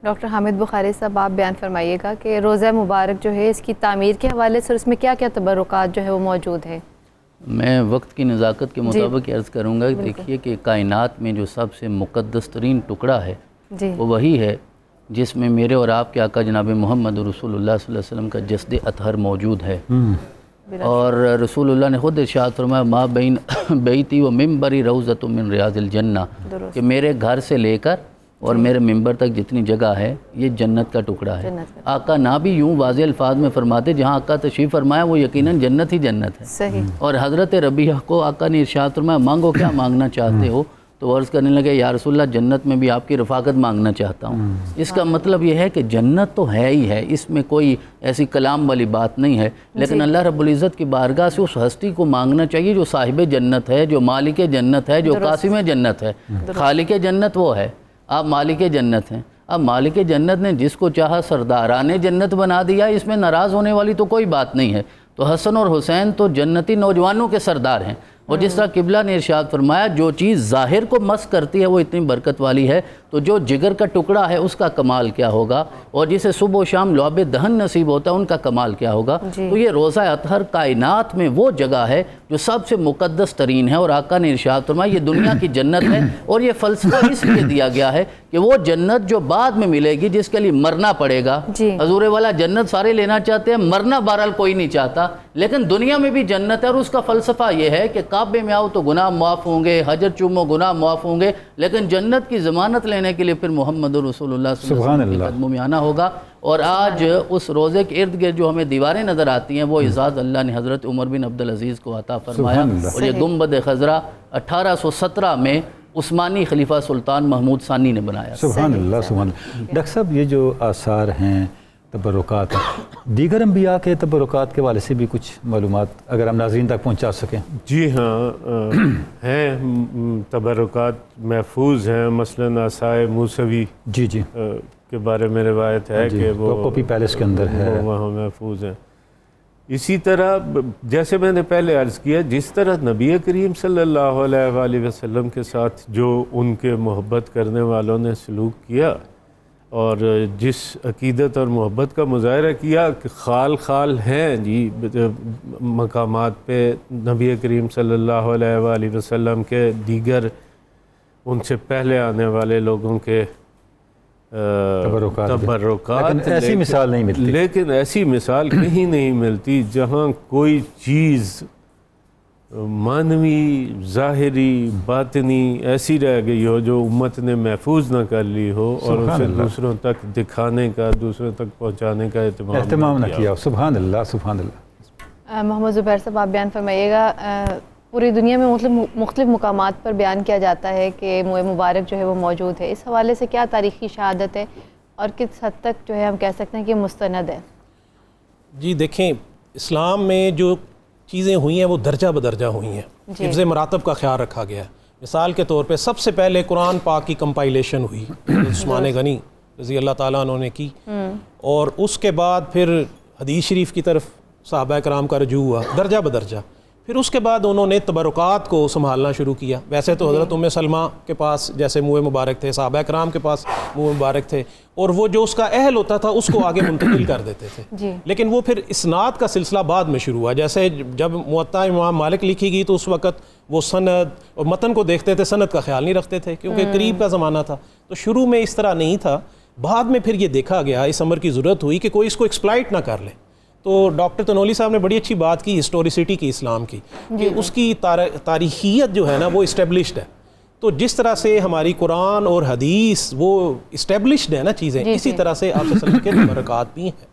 ڈاکٹر حامد بخاری صاحب، آپ بیان فرمائیے گا کہ روزہ مبارک جو ہے اس کی تعمیر کے حوالے سے اس میں کیا کیا تبرکات جو ہے وہ موجود ہیں؟ میں وقت کی نزاکت کے مطابق عرض کروں گا کہ دیکھیے کہ کائنات میں جو سب سے مقدس ترین ٹکڑا ہے وہ وہی ہے جس میں میرے اور آپ کے آقا جناب محمد رسول اللہ صلی اللہ علیہ وسلم کا جسد اطہر موجود ہے، اور رسول اللہ نے خود ارشاد فرمایا ما بین بیتی و ممبری روضۃ من ریاض الجنہ، کہ میرے گھر سے لے کر اور میرے ممبر تک جتنی جگہ ہے یہ جنت کا ٹکڑا ہے۔ آقا نہ بھی یوں واضح الفاظ میں فرماتے، جہاں آقا تشریف فرمایا وہ یقیناً جنت ہی جنت ہے۔ صحیح۔ اور حضرت ربیعہ کو آقا نے ارشاد فرمایا مانگو کیا مانگنا چاہتے ہو، تو عرض کرنے لگے یا رسول اللہ جنت میں بھی آپ کی رفاقت مانگنا چاہتا ہوں۔ اس کا مطلب یہ ہے کہ جنت تو ہے ہی ہے، اس میں کوئی ایسی کلام والی بات نہیں ہے، لیکن اللہ رب العزت کی بارگاہ سے اس ہستی کو مانگنا چاہیے جو صاحب جنت ہے، جو مالک جنت ہے، جو قاسم جنت ہے۔ خالق جنت وہ ہے، آپ مالک جنت ہیں۔ اب مالک جنت نے جس کو چاہا سرداران جنت بنا دیا، اس میں ناراض ہونے والی تو کوئی بات نہیں ہے۔ تو حسن اور حسین تو جنتی نوجوانوں کے سردار ہیں، اور جس طرح قبلہ نے ارشاد فرمایا جو چیز ظاہر کو مس کرتی ہے وہ اتنی برکت والی ہے، تو جو جگر کا ٹکڑا ہے اس کا کمال کیا ہوگا، اور جسے صبح و شام لعاب دہن نصیب ہوتا ہے ان کا کمال کیا ہوگا۔ تو یہ روزہ اطہر کائنات میں وہ جگہ ہے جو سب سے مقدس ترین ہے، اور آقا نے ارشاد فرمایا یہ دنیا کی جنت ہے، اور یہ فلسفہ اس لیے دیا گیا ہے کہ وہ جنت جو بعد میں ملے گی جس کے لیے مرنا پڑے گا۔ حضور والا جنت سارے لینا چاہتے ہیں، مرنا بہرحال کوئی نہیں چاہتا، لیکن دنیا میں بھی جنت ہے، اور اس کا فلسفہ یہ ہے کہ کعبے میں آؤ تو گناہ معاف ہوں گے، حجر چومو گناہ معاف ہوں گے، لیکن جنت کی ضمانت لینے کے لیے پھر محمد رسول اللہ صلی اللہ علیہ وسلم کے قدموں میں آنا ہوگا۔ اور آج اس روزے کے ارد گرد جو ہمیں دیواریں نظر آتی ہیں وہ اعزاز اللہ نے حضرت عمر بن عبدالعزیز کو عطا فرمایا، اور یہ گنبد خضرا 1817 میں عثمانی خلیفہ سلطان محمود ثانی نے بنایا۔ سبحان اللہ، سبحان اللہ۔ ڈاکٹر صاحب یہ جو آثار ہیں تبرکات ہیں. دیگر انبیاء کے تبرکات کے حوالے سے بھی کچھ معلومات اگر ہم ناظرین تک پہنچا سکیں. جی ہاں، ہیں تبرکات محفوظ ہیں. مثلاً عصائے موسوی جی جی کے بارے میں روایت ہے کہ وہ کوپی پیلس کے اندر ہے. وہ وہاں محفوظ ہیں. اسی طرح جیسے میں نے پہلے عرض کیا، جس طرح نبی کریم صلی اللہ علیہ وآلہ وسلم کے ساتھ جو ان کے محبت کرنے والوں نے سلوک کیا اور جس عقیدت اور محبت کا مظاہرہ کیا کہ خال خال ہیں جی مقامات پہ نبی کریم صلی اللہ علیہ وآلہ وسلم کے دیگر ان سے پہلے آنے والے لوگوں کے تبرکات، لیکن ایسی مثال نہیں ملتی. لیکن ایسی مثال کہیں نہیں ملتی جہاں کوئی چیز معنوی، ظاہری، باطنی ایسی رہ گئی ہو جو امت نے محفوظ نہ کر لی ہو اور اسے دوسروں تک دکھانے کا، دوسروں تک پہنچانے کا اہتمام نہ کیا. سبحان اللہ سبحان اللہ. محمد زبیر صاحب آپ بیان فرمائیے گا، پوری دنیا میں مختلف مقامات پر بیان کیا جاتا ہے کہ موئے مبارک جو ہے وہ موجود ہے. اس حوالے سے کیا تاریخی شہادت ہے اور کس حد تک جو ہے ہم کہہ سکتے ہیں کہ مستند ہے؟ جی دیکھیں، اسلام میں جو چیزیں ہوئی ہیں وہ درجہ بدرجہ ہوئی ہیں. حفظ مراتب کا خیال رکھا گیا ہے. مثال کے طور پہ سب سے پہلے قرآن پاک کی کمپائلیشن ہوئی عثمان غنی رضی اللہ تعالیٰ عنہ نے کی، اور اس کے بعد پھر حدیث شریف کی طرف صحابہ کرام کا رجوع ہوا درجہ بدرجہ. پھر اس کے بعد انہوں نے تبرکات کو سنبھالنا شروع کیا. ویسے تو حضرت ام سلمہ کے پاس جیسے منہ مبارک تھے، صحابہ کرام کے پاس منہ مبارک تھے، اور وہ جو اس کا اہل ہوتا تھا اس کو آگے منتقل کر دیتے تھے. لیکن وہ پھر اسناد کا سلسلہ بعد میں شروع ہوا. جیسے جب موطا امام مالک لکھی گئی تو اس وقت وہ سند اور متن کو دیکھتے تھے، سند کا خیال نہیں رکھتے تھے کیونکہ قریب کا زمانہ تھا. تو شروع میں اس طرح نہیں تھا. بعد میں پھر یہ دیکھا گیا، اس امر کی ضرورت ہوئی کہ کوئی اس کو ایکسپلائٹ نہ کر لے. تو ڈاکٹر تنولی صاحب نے بڑی اچھی بات کی ہسٹوریسٹی کی اسلام کی، کہ اس کی تاریخیت جو ہے نا وہ اسٹیبلشڈ ہے. تو جس طرح سے ہماری قرآن اور حدیث وہ اسٹیبلشڈ ہے نا چیزیں، اسی طرح سے آپ صلی اللہ علیہ وسلم کے تبرکات بھی ہیں.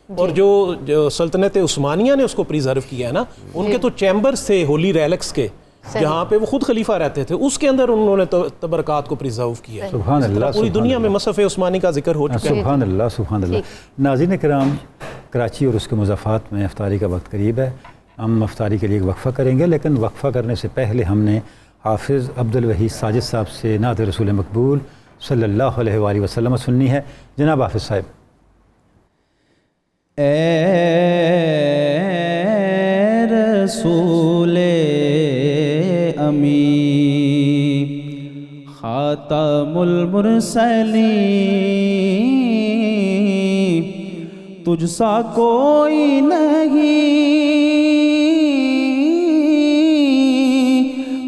اور جو سلطنت عثمانیہ نے اس کو پریزرو کیا ہے نا، ان کے تو چیمبرز تھے ہولی ریلکس کے جہاں پہ وہ خود خلیفہ رہتے تھے، اس کے اندر انہوں نے تبرکات کو پریزرو کیا ہے. سبحان اللہ. پوری دنیا میں مصحف عثمانی کا ذکر ہو چکا ہے. سبحان اللہ سبحان اللہ. ناظرین کرام، کراچی اور اس کے مضافات میں افطاری کا وقت قریب ہے. ہم افطاری کے لیے ایک وقفہ کریں گے، لیکن وقفہ کرنے سے پہلے ہم نے حافظ عبدالوحید ساجد صاحب سے نعت رسول مقبول صلی اللہ علیہ وآلہ وسلم سننی ہے. جناب حافظ صاحب. اے رسول امی خاتم المرسلین، تجھ سا کوئی نہیں،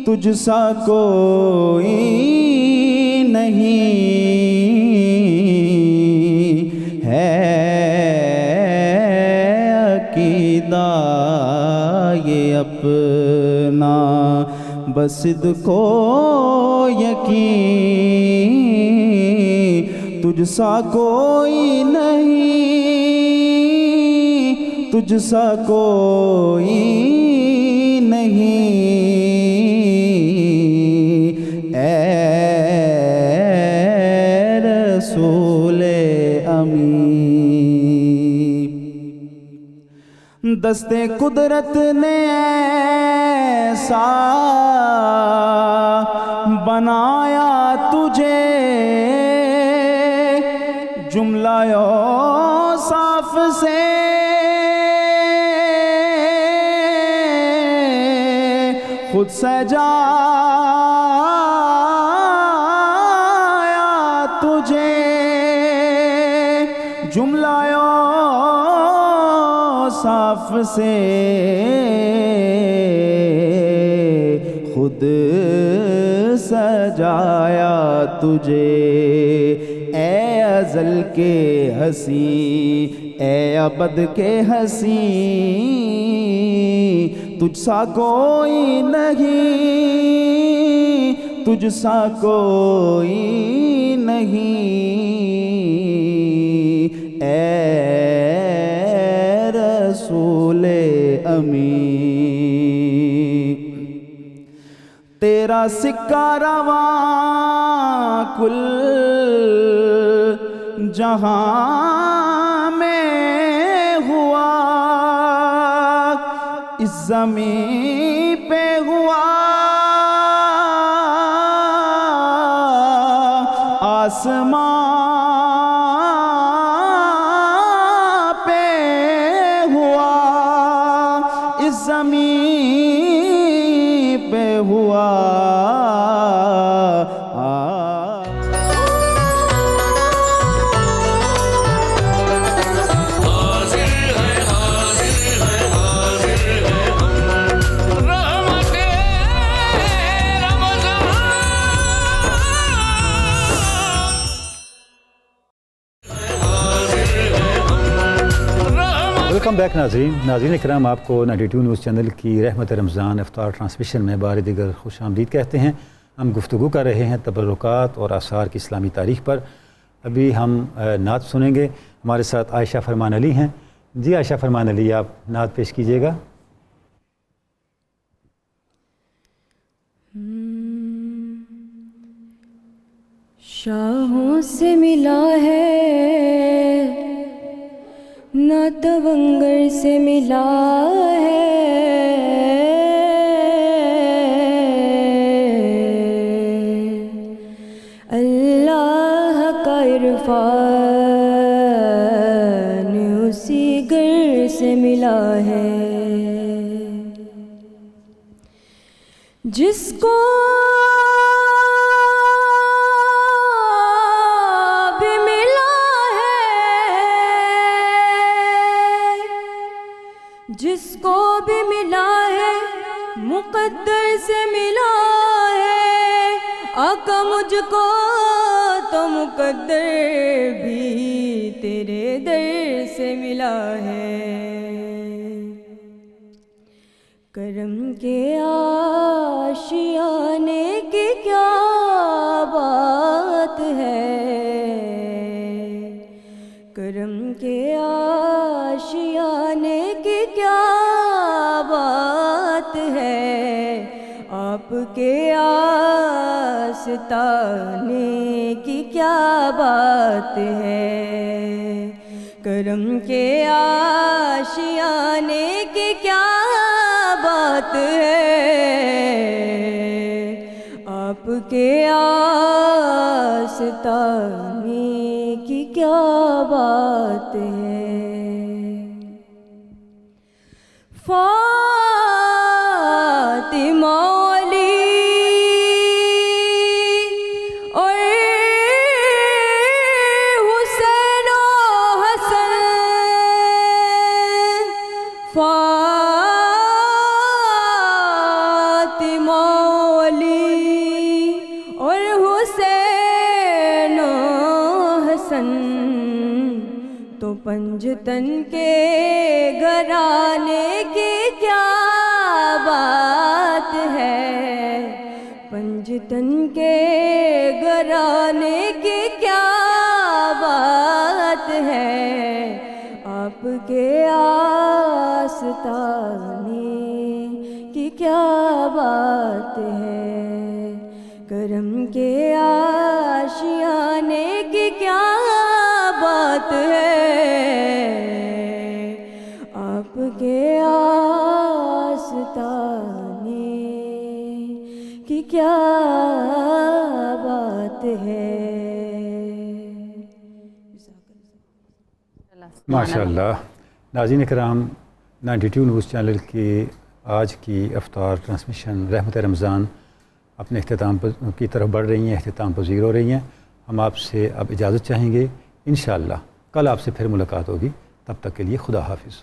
تجھ سا کوئی نہیں ہے عقیدہ یہ اپنا، بس کو یقین تجھ سا کوئی نہیں، تجھ سا کوئی نہیں اے رسول امی. دست قدرت نے ایسا بنایا تجھے، جملہ اوصاف سے خود سجایا تجھے، جملہ اوصاف سے خود سجایا تجھے. اے ازل کے ہنسی، اے ابد کے ہنسی، تجھ سا کوئی نہیں، تجھ سا کوئی نہیں اے رسول امی. تیرا سکہ رواں کل جہاں میں ہوا اس زمین پہ ہوا آسمان پہ ہوا اس زمین پہ ہوا ویلکم بیک ناظرین اکرام، آپ کو 92 نیوز چینل کی رحمت رمضان افطار ٹرانسمیشن میں بار دیگر خوش آمدید کہتے ہیں۔ ہم گفتگو کر رہے ہیں تبرکات اور آثار کی اسلامی تاریخ پر۔ ابھی ہم نعت سنیں گے، ہمارے ساتھ عائشہ فرمان علی ہیں۔ جی عائشہ فرمان علی، آپ نعت پیش کیجیے گا۔ شاہوں سے ملا ہے نہ تونگر سے ملا ہے، اللہ کا عرفان اسی گر سے ملا ہے، جس کو بھی ملا ہے مقدر سے ملا ہے، آقا مجھ کو تو مقدر بھی تیرے در سے ملا ہے، کرم کے آشیانے کی کیا بات ہے، کرم کے آشیانے کی کیا بات ہے، آپ کے آستانے کی کیا بات ہے، کرم کے آشیانے کی کیا بات ہے، آپ کے آستانے کی کیا بات ہے۔ فاطمہ علی اور حسین و حسن، فاطمہ علی اور حسین و حسن تو پنجتن کے گھرانے کی کیا بات ہے، پنجتن کے گھرانے کی کیا بات ہے، آپ کے آستانے کی کیا بات ہے، کرم کے آشیانے کی کیا بات ہے، آپ کے آستانے کی کیا بات ہے۔ ماشاءاللہ۔ ناظرین کرام، 92 نیوز چینل کی آج کی افطار ٹرانسمیشن رحمت رمضان اپنے اختتام کی طرف بڑھ رہی ہیں، اختتام پذیر ہو رہی ہیں۔ ہم آپ سے اب اجازت چاہیں گے، انشاءاللہ کل آپ سے پھر ملاقات ہوگی، تب تک کے لیے خدا حافظ۔